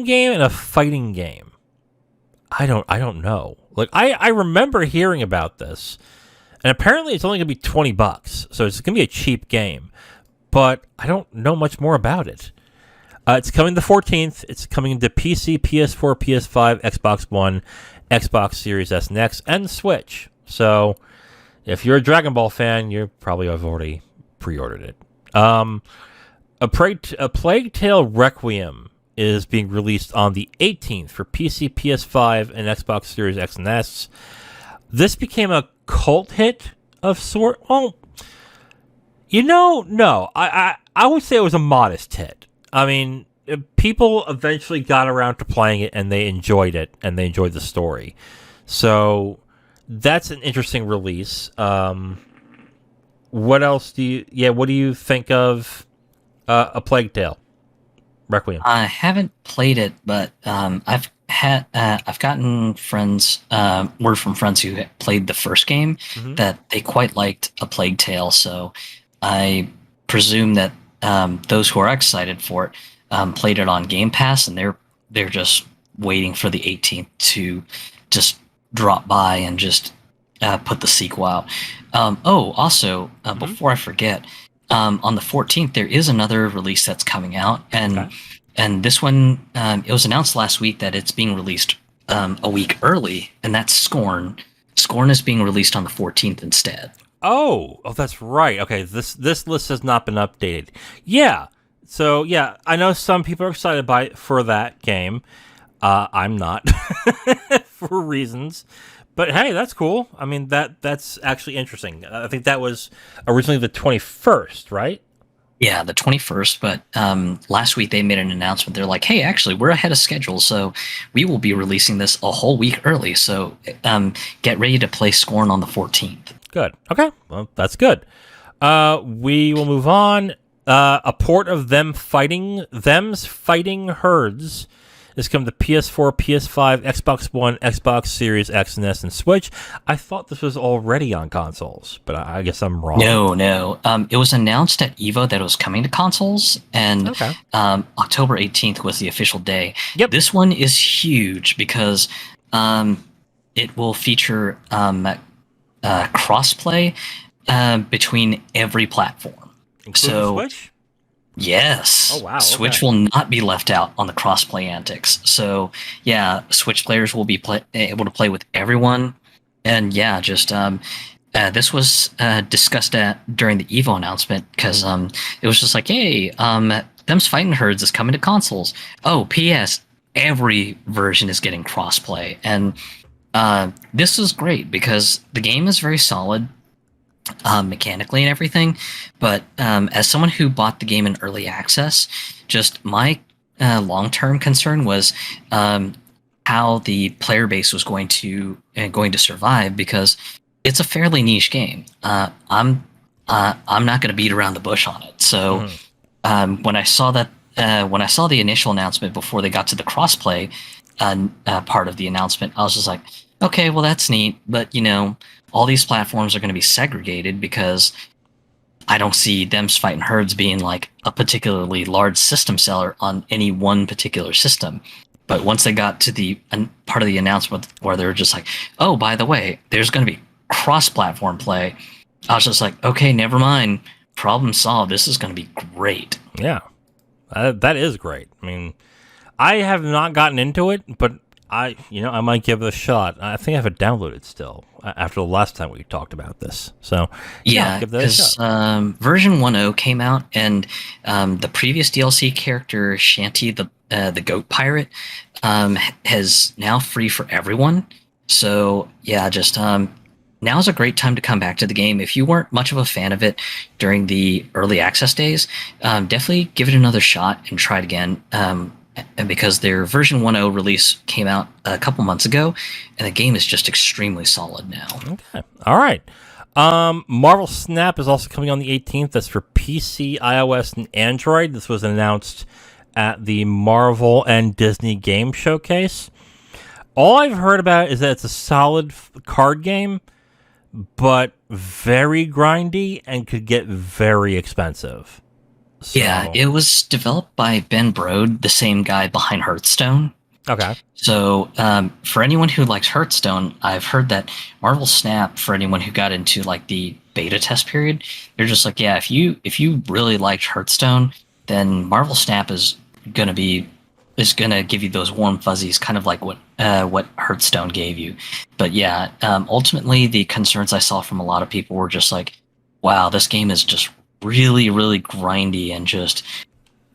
game and a fighting game. I don't know. Like I remember hearing about this, and apparently it's only gonna be $20, so it's gonna be a cheap game. But I don't know much more about it. It's coming the 14th. It's coming to PC, PS4, PS5, Xbox One, Xbox Series S and X, and Switch. So if you're a Dragon Ball fan, you probably have already pre-ordered it. A Plague Tale Requiem is being released on the 18th for PC, PS5, and Xbox Series X and S. This became a cult hit of sort. Well, no. I would say it was a modest hit. I mean, people eventually got around to playing it, and they enjoyed it, and they enjoyed the story. So that's an interesting release. What else what do you think of A Plague Tale Requiem? I haven't played it, but I've gotten word from friends who played the first game that they quite liked A Plague Tale. So I presume that those who are excited for it played it on Game Pass, and they're just waiting for the 18th to just drop by and just put the sequel out. Also, before I forget, on the 14th there is another release that's coming out, and this one it was announced last week that it's being released a week early, and that's Scorn. Scorn is being released on the 14th instead. Oh, that's right. Okay, this list has not been updated. Yeah. So yeah, I know some people are excited for that game. I'm not for reasons. But hey, that's cool. I mean, that's actually interesting. I think that was originally the 21st, right? Yeah, the 21st. But last week they made an announcement. They're like, hey, actually, we're ahead of schedule, so we will be releasing this a whole week early. So get ready to play Scorn on the 14th. Good. Okay. Well, that's good. We will move on. A port of Them's Fighting Herds is coming to PS4, PS5, Xbox One, Xbox Series X and S, and Switch. I thought this was already on consoles, but I guess I'm wrong. No. It was announced at EVO that it was coming to consoles, and October 18th was the official day. Yep. This one is huge because it will feature crossplay between every platform. Including Switch? Yes. Oh, wow. Switch will not be left out on the crossplay antics. So, yeah, Switch players will be able to play with everyone. And, yeah, just this was discussed during the EVO announcement because it was just like, hey, Them's Fighting Herds is coming to consoles. Oh, P.S., every version is getting crossplay. And this is great because the game is very solid. Mechanically and everything, but as someone who bought the game in early access, just my long-term concern was how the player base was going to survive, because it's a fairly niche game. I'm not going to beat around the bush on it. So when I saw the initial announcement before they got to the crossplay part of the announcement, I was just like, okay, well, that's neat, but all these platforms are going to be segregated because I don't see Them's Fighting Herds being like a particularly large system seller on any one particular system. But once they got to the part of the announcement where they were just like, oh, by the way, there's going to be cross-platform play, I was just like, okay, never mind. Problem solved. This is going to be great. Yeah, that is great. I mean, I have not gotten into it, but I might give it a shot. I think I have it downloaded still after the last time we talked about this. So yeah, I'll Yeah, give that a because shot. version 1.0 came out, and the previous DLC character Shanty, the goat pirate, has now free for everyone. So yeah, just now's a great time to come back to the game. If you weren't much of a fan of it during the early access days, definitely give it another shot and try it again. And because their version 1.0 release came out a couple months ago, and the game is just extremely solid now. Okay. All right. Marvel Snap is also coming on the 18th. That's for PC, iOS, and Android. This was announced at the Marvel and Disney Game Showcase. All I've heard about is that it's a solid card game, but very grindy and could get very expensive. So, Yeah, it was developed by Ben Brode, the same guy behind Hearthstone. okay. So, for anyone who likes Hearthstone, I've heard that Marvel Snap, for anyone who got into like the beta test period, they're just like, yeah, if you really liked Hearthstone, then Marvel Snap is gonna give you those warm fuzzies, kind of like what Hearthstone gave you. But yeah, ultimately, the concerns I saw from a lot of people were just like, wow, this game is just really, really grindy, and just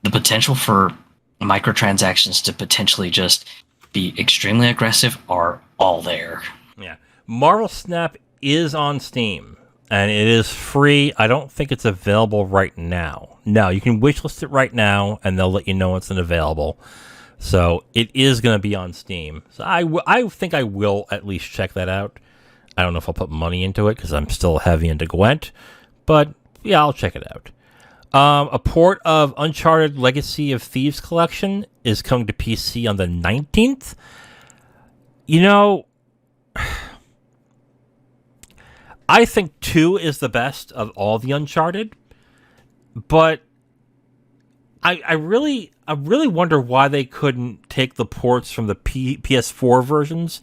the potential for microtransactions to potentially just be extremely aggressive are all there. Yeah. Marvel Snap is on Steam, and it is free. I don't think it's available right now. No, you can wishlist it right now, and they'll let you know it's available. So it is going to be on Steam. So I think I will at least check that out. I don't know if I'll put money into it because I'm still heavy into Gwent, but yeah, I'll check it out. A port of Uncharted Legacy of Thieves Collection is coming to PC on the 19th. You know, I think 2 is the best of all the Uncharted, but I really wonder why they couldn't take the ports from the PS4 versions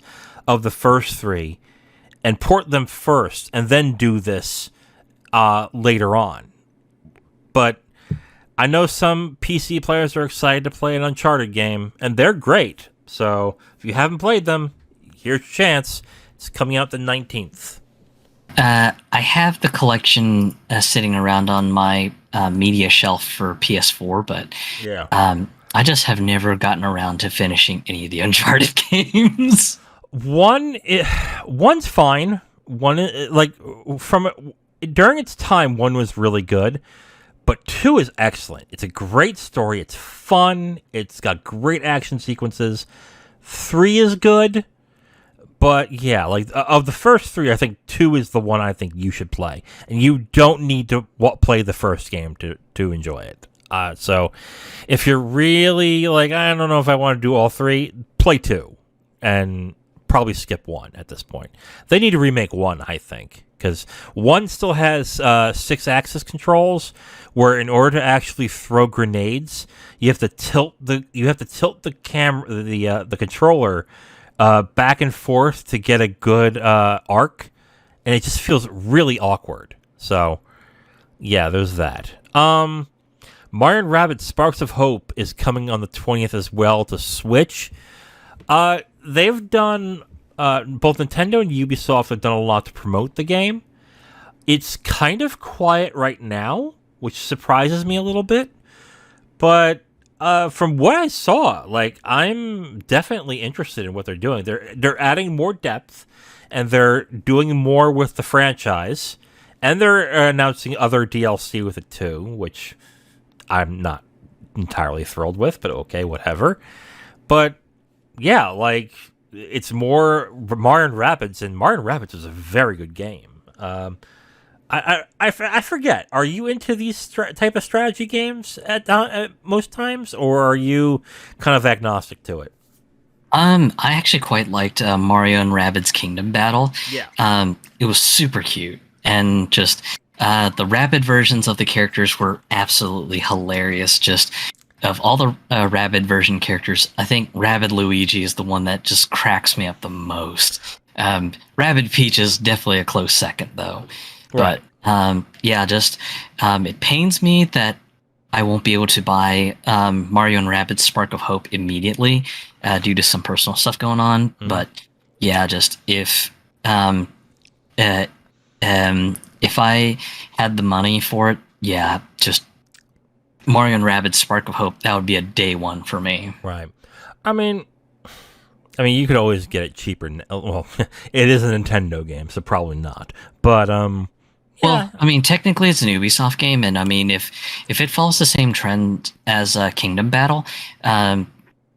of the first 3 and port them first and then do this later on. But I know some PC players are excited to play an Uncharted game, and they're great. So if you haven't played them, here's your chance. It's coming out the 19th. I have the collection sitting around on my media shelf for PS4, but Yeah. I just have never gotten around to finishing any of the Uncharted games. One's fine. During its time, 1 was really good, but 2 is excellent. It's a great story. It's fun. It's got great action sequences. 3 is good, but yeah, like of the first 3, I think 2 is the one I think you should play, and you don't need to play the first game to enjoy it. So if you're really like, I don't know if I want to do all 3, play 2, and probably skip 1 at this point. They need to remake 1, I think, because 1 still has 6-axis controls, where in order to actually throw grenades, you have to tilt the camera, the controller, back and forth to get a good arc, and it just feels really awkward. So yeah, there's that. Mario & Rabbids Sparks of Hope is coming on the 20th as well to Switch. They've done, both Nintendo and Ubisoft have done a lot to promote the game. It's kind of quiet right now, which surprises me a little bit. But from what I saw, like, I'm definitely interested in what they're doing. They're adding more depth, and they're doing more with the franchise, and they're announcing other DLC with it too, which I'm not entirely thrilled with, but okay, whatever. But yeah, like, it's more Mario & Rabbids, and Mario & Rabbids is a very good game. I forget. Are you into these type of strategy games at most times, or are you kind of agnostic to it? I actually quite liked Mario and Rabbids Kingdom Battle. Yeah. It was super cute, and just the Rabbid versions of the characters were absolutely hilarious. Just of all the Rabbid version characters, I think Rabbid Luigi is the one that just cracks me up the most. Rabbid Peach is definitely a close second, though. Right. But yeah, just it pains me that I won't be able to buy Mario and Rabbids Spark of Hope immediately due to some personal stuff going on. But yeah, just uh, if I had the money for it, yeah, just Mario and Rabbids Spark of Hope, that would be a day one for me. Right. I mean, you could always get it cheaper. Well, it is a Nintendo game, so probably not. But yeah. Well, I mean, technically it's an Ubisoft game, and I mean, if it follows the same trend as Kingdom Battle,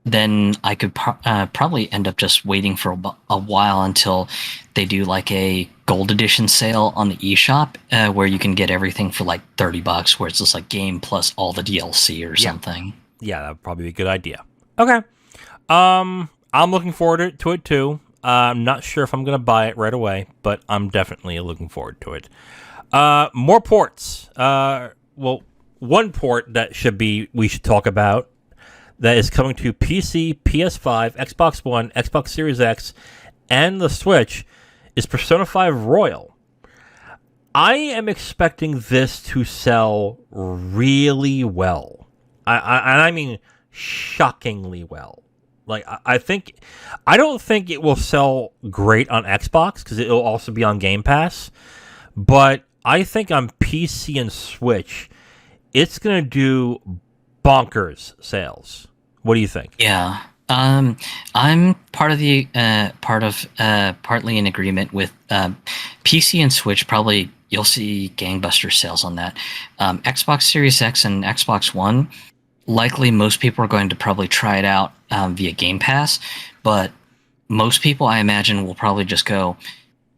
then I could probably end up just waiting for a while until they do like a gold edition sale on the eShop, where you can get everything for like $30, where it's just like game plus all the DLC or something. Yeah, that would probably be a good idea. Okay. I'm looking forward to it too. I'm not sure if I'm going to buy it right away, but I'm definitely looking forward to it. More ports. Well, one port that we should talk about that is coming to PC, PS5, Xbox One, Xbox Series X, and the Switch is Persona 5 Royal. I am expecting this to sell really well. I mean shockingly well. Like, I don't think it will sell great on Xbox because it'll also be on Game Pass, but I think on PC and Switch, it's going to do bonkers sales. What do you think? Yeah. I'm partly in agreement with PC and Switch. Probably you'll see gangbuster sales on that. Xbox Series X and Xbox One, likely most people are going to probably try it out via Game Pass, but most people, I imagine, will probably just go,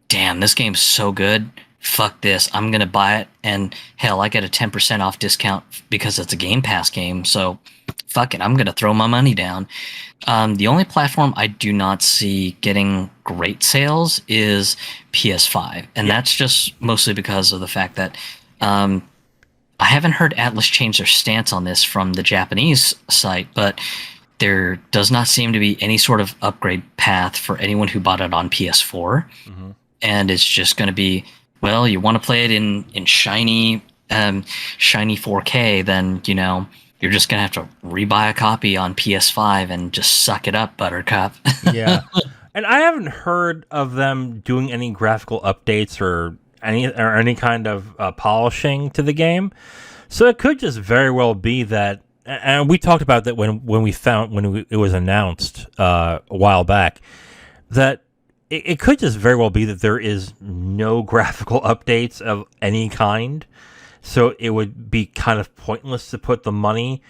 damn, this game's so good. Fuck this. I'm going to buy it. And hell, I get a 10% off discount because it's a Game Pass game. So fuck it. I'm going to throw my money down. The only platform I do not see getting great sales is PS5. And that's just mostly because of the fact that I haven't heard Atlas change their stance on this from the Japanese site, but there does not seem to be any sort of upgrade path for anyone who bought it on PS4. Mm-hmm. And it's just going to be, well, you want to play it in shiny 4K, then, you're just going to have to rebuy a copy on PS5 and just suck it up, Buttercup. Yeah. And I haven't heard of them doing any graphical updates or any kind of polishing to the game. So it could just very well be that, and we talked about that when it was announced a while back, that it could just very well be that there is no graphical updates of any kind. So it would be kind of pointless to put the money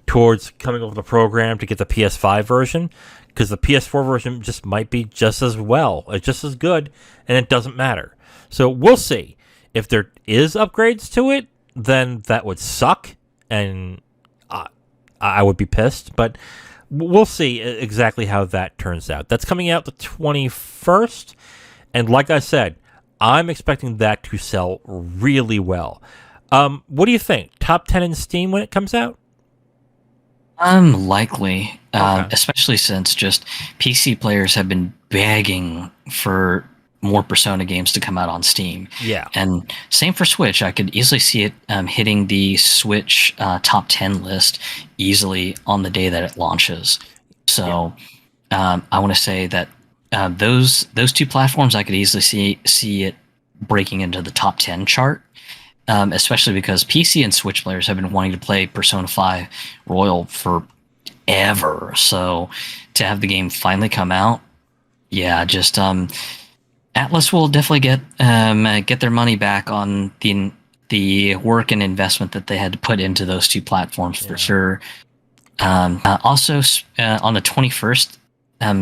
towards coming over the program to get the PS5 version, because the PS4 version just might be just as well, just as good, and it doesn't matter. So we'll see. If there is upgrades to it, then that would suck, and I would be pissed, but we'll see exactly how that turns out. That's coming out the 21st, and like I said, I'm expecting that to sell really well. What do you think? Top 10 in Steam when it comes out? Likely, Okay. especially since just PC players have been begging for more Persona games to come out on Steam. Yeah. And same for Switch. I could easily see it hitting the Switch top 10 list easily on the day that it launches. So I want to say that those two platforms, I could easily see it breaking into the top 10 chart. Especially because PC and Switch players have been wanting to play Persona 5 Royal forever. So to have the game finally come out, yeah, just Atlas will definitely get their money back on the work and investment that they had to put into those two platforms for sure. Also, on the 21st,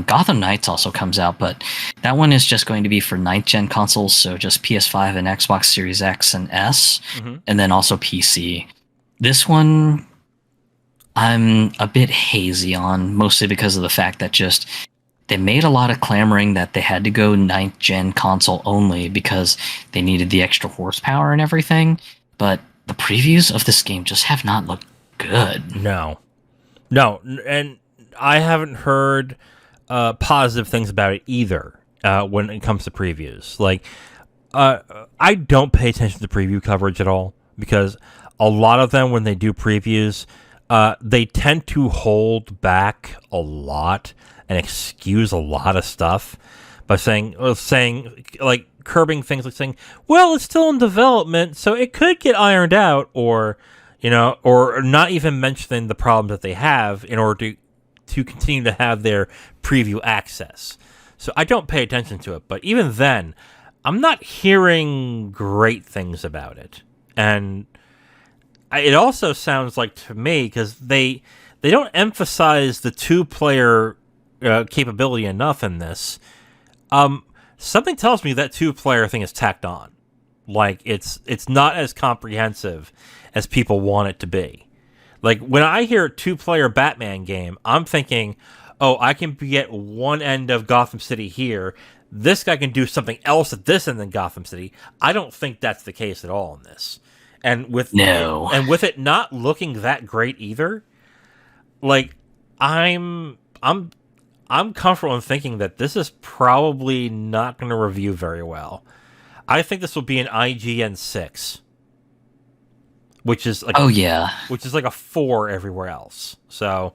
Gotham Knights also comes out, but that one is just going to be for 9th gen consoles, so just PS5 and Xbox Series X and S, and then also PC. This one, I'm a bit hazy on, mostly because of the fact that just they made a lot of clamoring that they had to go 9th gen console only because they needed the extra horsepower and everything, but the previews of this game just have not looked good. No, and I haven't heard positive things about it either when it comes to previews. Like, I don't pay attention to preview coverage at all, because a lot of them, when they do previews, they tend to hold back a lot and excuse a lot of stuff by saying like curbing things like saying, well, it's still in development, so it could get ironed out, or or not even mentioning the problems that they have in order to continue to have their preview access. So I don't pay attention to it, but even then, I'm not hearing great things about it. And it also sounds like to me, because they don't emphasize the 2-player capability enough in this. Something tells me that 2-player thing is tacked on. Like, it's not as comprehensive as people want it to be. Like, when I hear a 2-player Batman game, I'm thinking, oh, I can be at one end of Gotham City here. This guy can do something else at this end in Gotham City. I don't think that's the case at all in this. And with it not looking that great either, like, I'm comfortable in thinking that this is probably not going to review very well. I think this will be an IGN 6, which is like which is like a 4 everywhere else. So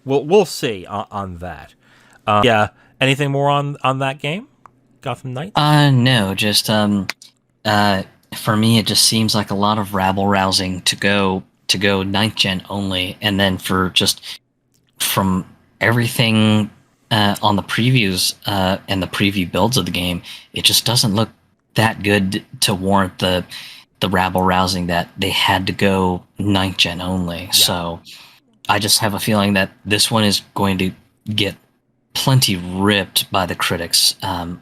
we'll see on that. Yeah, anything more on that game, Gotham Knights? No, just for me, it just seems like a lot of rabble rousing to go 9th gen only, and then for just from everything on the previews and the preview builds of the game, it just doesn't look that good to warrant the rabble rousing that they had to go 9th gen only. Yeah. So I just have a feeling that this one is going to get plenty ripped by the critics on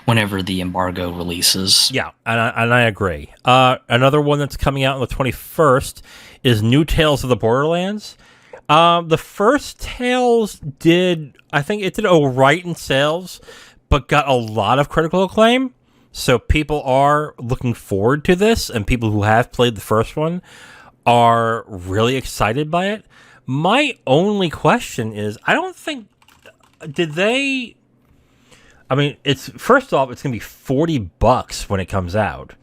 whenever the embargo releases. Yeah, and I agree. Another one that's coming out on the 21st is New Tales of the Borderlands. The first Tales did all right in sales, but got a lot of critical acclaim. So people are looking forward to this, and people who have played the first one are really excited by it. My only question is, I don't think... it's first off, it's going to be $40 when it comes out,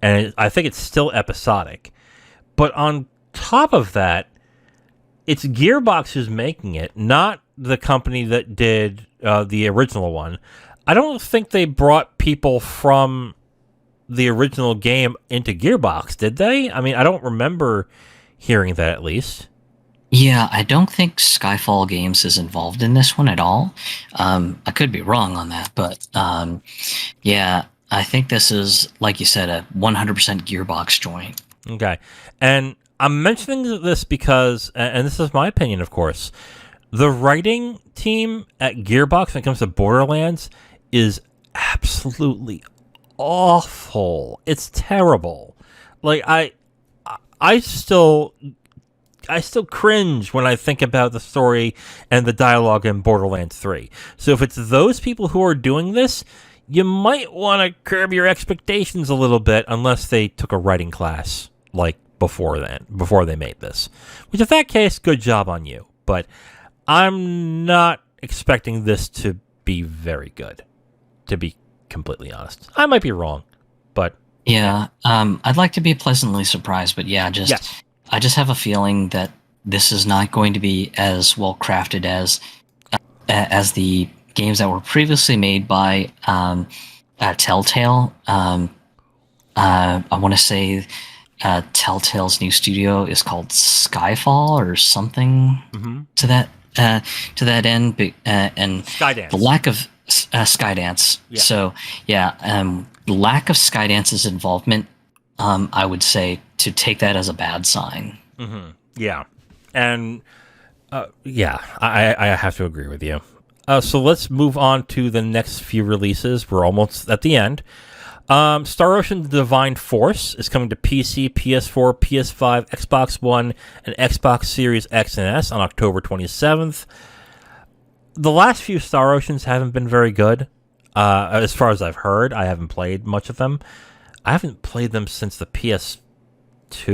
and I think it's still episodic. But on top of that, it's Gearbox who's making it, not the company that did the original one. I don't think they brought people from the original game into Gearbox, did they? I mean, I don't remember hearing that, at least. Yeah, I don't think Skyfall Games is involved in this one at all. I could be wrong on that, but yeah, I think this is, like you said, a 100% Gearbox joint. Okay, and I'm mentioning this because, and this is my opinion, of course, the writing team at Gearbox when it comes to Borderlands is absolutely awful. It's terrible. Like, I still cringe when I think about the story and the dialogue in Borderlands 3. So if it's those people who are doing this, you might want to curb your expectations a little bit, unless they took a writing class like before they made this. Which, if that case, good job on you. But I'm not expecting this to be very good, to be completely honest. I might be wrong, but... Yeah, I'd like to be pleasantly surprised, but yeah, yes. I just have a feeling that this is not going to be as well crafted as the games that were previously made by Telltale. I want to say Telltale's new studio is called Skyfall or something to that end. And Skydance. The lack of Skydance. Yeah. So yeah, the lack of Skydance's involvement, I would say, to take that as a bad sign. Mm-hmm. Yeah. And I have to agree with you. So let's move on to the next few releases. We're almost at the end. Star Ocean: The Divine Force is coming to PC, PS4, PS5, Xbox One, and Xbox Series X and S on October 27th. The last few Star Oceans haven't been very good. As far as I've heard, I haven't played much of them. I haven't played them since the PS2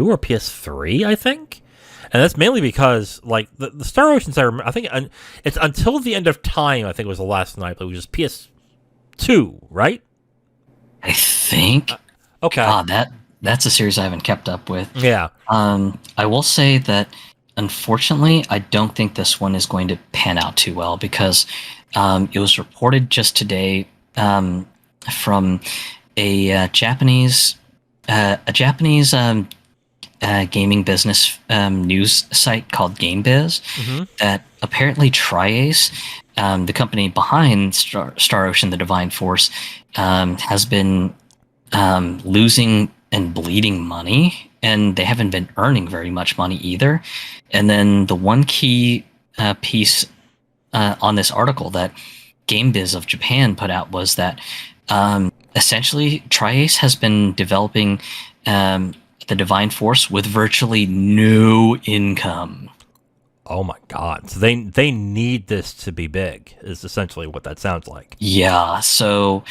or PS3, I think. And that's mainly because, like, the Star Oceans, I think it's Until the End of Time, I think was the last one I played, which is PS2, right? I think. Okay. God, that's a series I haven't kept up with. Yeah. I will say that unfortunately, I don't think this one is going to pan out too well because it was reported just today from a Japanese gaming business news site called GameBiz Hmm. that apparently Tri-Ace, the company behind Star Ocean: The Divine Force, has been losing and bleeding money, and they haven't been earning very much money either. And then the one key piece on this article that GameBiz of Japan put out was that essentially Tri-Ace has been developing the Divine Force with virtually no income. Oh my God! So they need this to be big. Is essentially what that sounds like. Yeah, so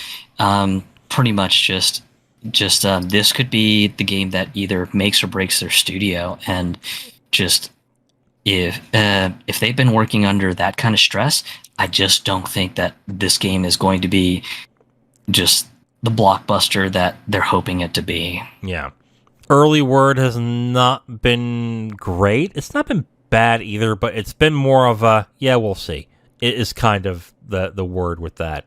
pretty much just this could be the game that either makes or breaks their studio, and just if they've been working under that kind of stress, I just don't think that this game is going to be just the blockbuster that they're hoping it to be. Yeah. Early word has not been great. It's not been bad either, but it's been more of a yeah, we'll see. It is kind of the word with that.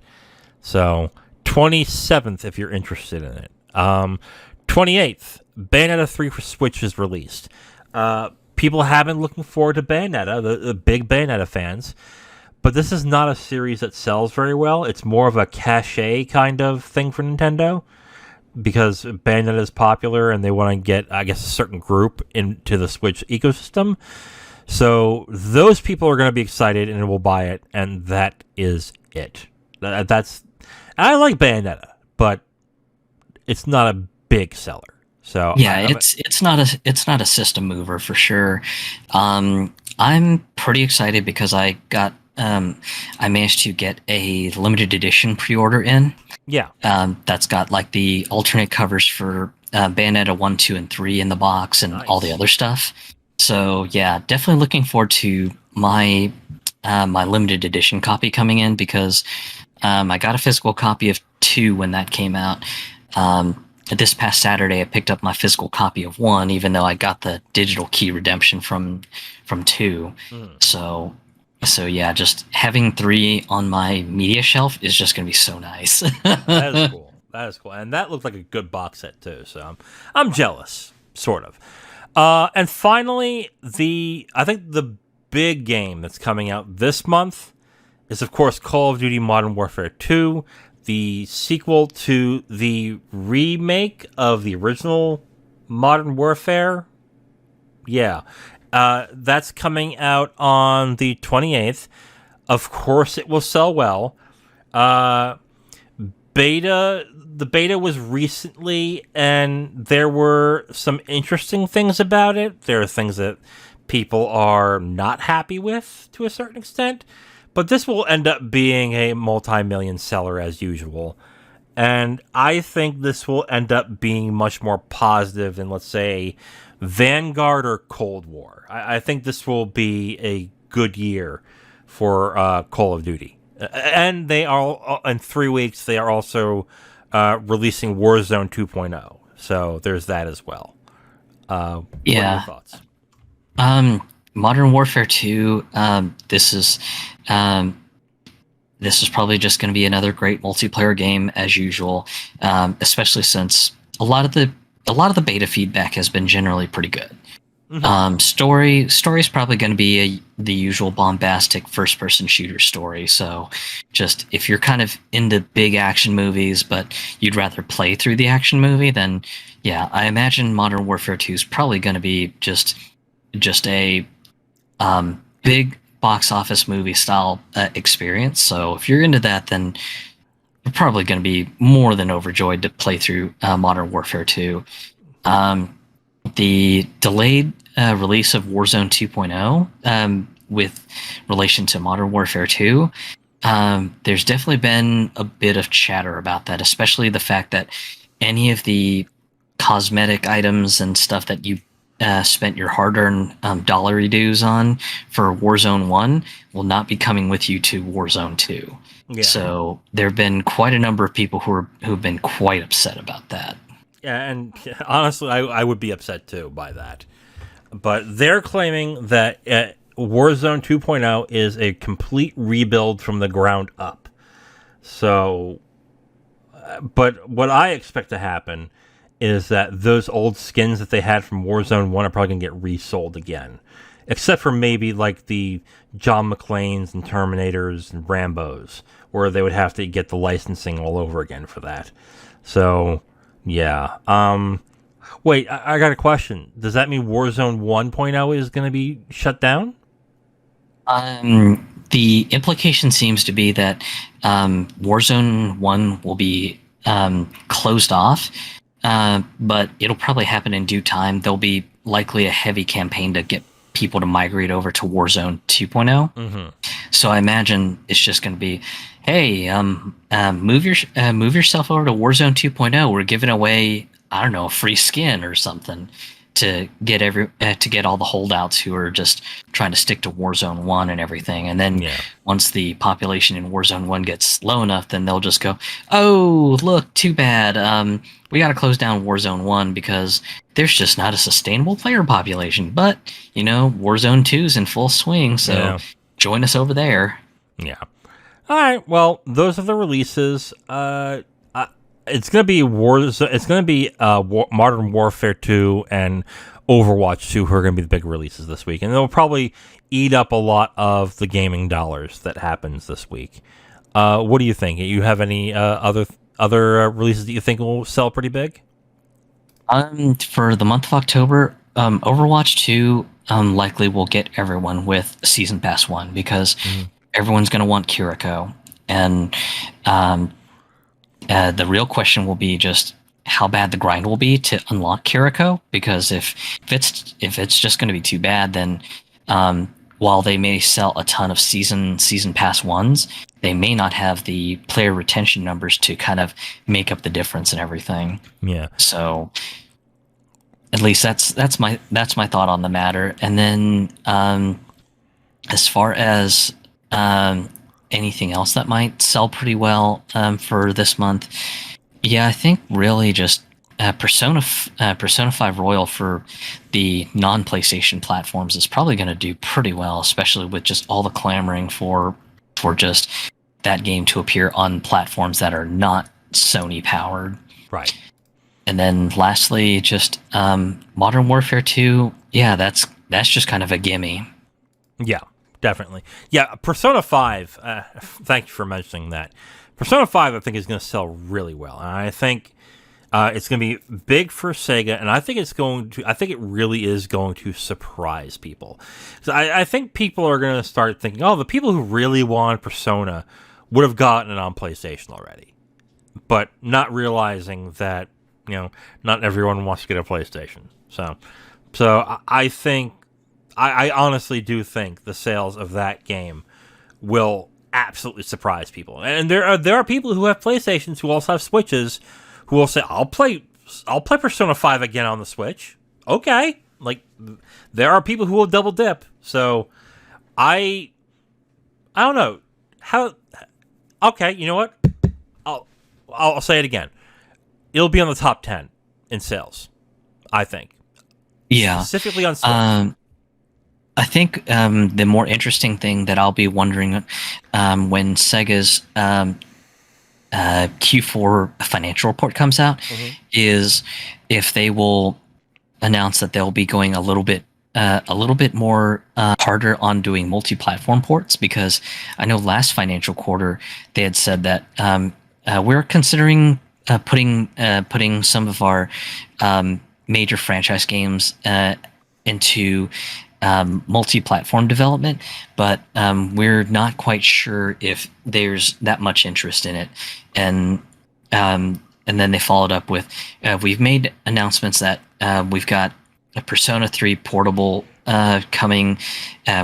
So 27th, if you're interested in it. 28th, Bayonetta 3 for Switch is released. People have been looking forward to Bayonetta, the big Bayonetta fans. But this is not a series that sells very well. It's more of a cachet kind of thing for Nintendo, because Bayonetta is popular and they want to get, I guess, a certain group into the Switch ecosystem. So those people are going to be excited and will buy it, and that is it. That's I like Bayonetta, but it's not a big seller. So Yeah, it's not a system mover for sure. I'm pretty excited because I managed to get a limited edition pre-order in. yeah, That's got like the alternate covers for Bayonetta 1, 2, and 3 in the box and all the nice. other stuff. So yeah, definitely looking forward to my my limited edition copy coming in because I got a physical copy of 2 when that came out. This past Saturday, I picked up my physical copy of 1, even though I got the digital key redemption from 2. So yeah, just having 3 on my media shelf is just going to be so nice. That is cool. That is cool, and that looked like a good box set too. So I'm jealous, sort of. And finally, I think the big game that's coming out this month is, of course, Call of Duty Modern Warfare 2, the sequel to the remake of the original Modern Warfare. Yeah. That's coming out on the 28th. Of course, it will sell well. The beta was recently, and there were some interesting things about it. There are things that people are not happy with to a certain extent, but this will end up being a multi-million seller as usual. And I think this will end up being much more positive than, let's say, Vanguard or Cold War. I think this will be a good year for Call of Duty. And they are, in 3 weeks, they are also releasing Warzone 2.0. So there's that as well. What are your thoughts? Modern Warfare 2, this is probably just going to be another great multiplayer game as usual, especially since a lot of the beta feedback has been generally pretty good. Mm-hmm. Story's probably going to be the usual bombastic first-person shooter story. So, just if you're kind of into big action movies, but you'd rather play through the action movie, then yeah, I imagine Modern Warfare 2 is probably going to be just a big box office movie style experience. So if you're into that, then you're probably going to be more than overjoyed to play through Modern Warfare 2. The delayed release of Warzone 2.0 with relation to Modern Warfare 2, there's definitely been a bit of chatter about that, especially the fact that any of the cosmetic items and stuff that you spent your hard-earned dollary dues on for Warzone 1 will not be coming with you to Warzone 2. Yeah. So there have been quite a number of people who've been quite upset about that. Yeah, and honestly, I would be upset too by that. But they're claiming that Warzone 2.0 is a complete rebuild from the ground up. So, but what I expect to happen is that those old skins that they had from Warzone 1 are probably going to get resold again. Except for maybe like the John McClanes and Terminators and Rambos, where they would have to get the licensing all over again for that. So, yeah. Wait, I got a question. Does that mean Warzone 1.0 is going to be shut down? The implication seems to be that Warzone 1 will be closed off, but it'll probably happen in due time. There'll be likely a heavy campaign to get people to migrate over to Warzone 2.0. Mm-hmm. So I imagine it's just going to be, hey, move yourself over to Warzone 2.0. We're giving away, I don't know, a free skin or something to get all the holdouts who are just trying to stick to Warzone 1 and everything. And then once the population in Warzone 1 gets low enough, then they'll just go, oh, look, too bad. We got to close down Warzone 1 because there's just not a sustainable player population. But, Warzone 2 is in full swing, so join us over there. Yeah. All right. Well, those are the releases. It's gonna be It's gonna be Modern Warfare 2 and Overwatch 2 who are gonna be the big releases this week, and they'll probably eat up a lot of the gaming dollars that happens this week. What do you think? You have any other releases that you think will sell pretty big? For the month of October, Overwatch 2 likely will get everyone with Season Pass 1 because everyone's going to want Kiriko. And the real question will be just how bad the grind will be to unlock Kiriko, because if it's just going to be too bad, then while they may sell a ton of season pass ones, they may not have the player retention numbers to kind of make up the difference and everything. Yeah. So at least that's my thought on the matter. And then as far as anything else that might sell pretty well for this month, yeah, I think really just Persona 5 Royal for the non-PlayStation platforms is probably going to do pretty well, especially with just all the clamoring for just that game to appear on platforms that are not Sony powered. Right. And then lastly, just Modern Warfare 2. Yeah, that's just kind of a gimme. Yeah, definitely. Yeah, Persona 5, thank you for mentioning that. Persona 5, I think, is going to sell really well. And I think it's going to be big for Sega, and I think it really is going to surprise people. So I think people are going to start thinking, oh, the people who really want Persona would have gotten it on PlayStation already. But not realizing that, not everyone wants to get a PlayStation. So I think, I honestly do think the sales of that game will absolutely surprise people. And there are people who have PlayStations who also have Switches who will say, I'll play Persona 5 again on the Switch. Okay. Like, there are people who will double dip. So I don't know how. Okay, you know what? I'll say it again. It'll be on the top 10 in sales, I think. Yeah. Specifically on Switch. I think the more interesting thing that I'll be wondering when Sega's Q4 financial report comes out is if they will announce that they'll be going a little bit more harder on doing multi-platform ports, because I know last financial quarter they had said that we're considering putting some of our major franchise games into multi-platform development, but we're not quite sure if there's that much interest in it. And then they followed up with, we've made announcements that we've got a Persona 3 portable coming.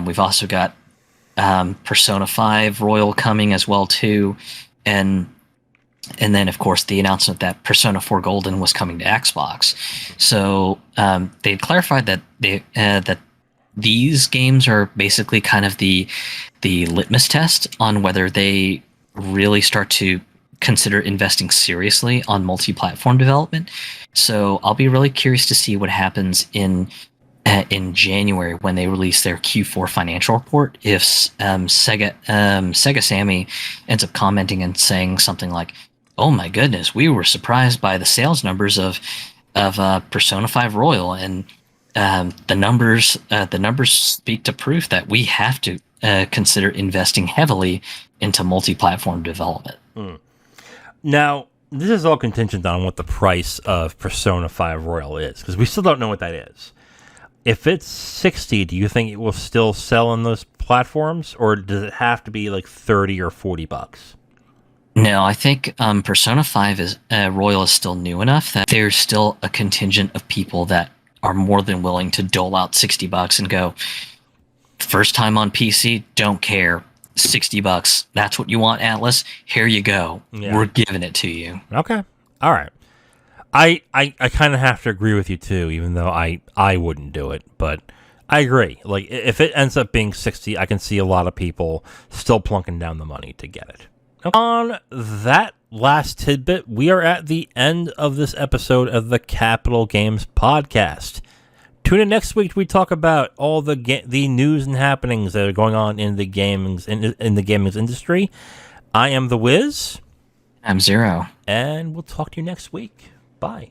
We've also got Persona 5 Royal coming as well too, and then of course the announcement that Persona 4 Golden was coming to Xbox. So they clarified that that these games are basically kind of the litmus test on whether they really start to consider investing seriously on multi-platform development. So I'll be really curious to see what happens in January when they release their Q4 financial report. If Sega Sammy ends up commenting and saying something like, "Oh my goodness, we were surprised by the sales numbers of Persona 5 Royal, and the numbers speak to proof that we have to consider investing heavily into multi-platform development." Now, this is all contingent on what the price of Persona 5 Royal is, because we still don't know what that is. If it's 60, do you think it will still sell on those platforms, or does it have to be like 30 or $40? No, I think Persona 5 is Royal is still new enough that there's still a contingent of people that are more than willing to dole out $60 and go, first time on PC, don't care. $60. That's what you want, Atlas? Here you go. Yeah. We're giving it to you. Okay. All right. I kind of have to agree with you too, even though I wouldn't do it, but I agree. Like, if it ends up being 60, I can see a lot of people still plunking down the money to get it. Okay. On that last tidbit, we are at the end of this episode of the Capital Games Podcast. Tune in next week. We talk about all the news and happenings that are going on in the gaming industry. I am the Wiz. I'm Zero. And we'll talk to you next week. Bye.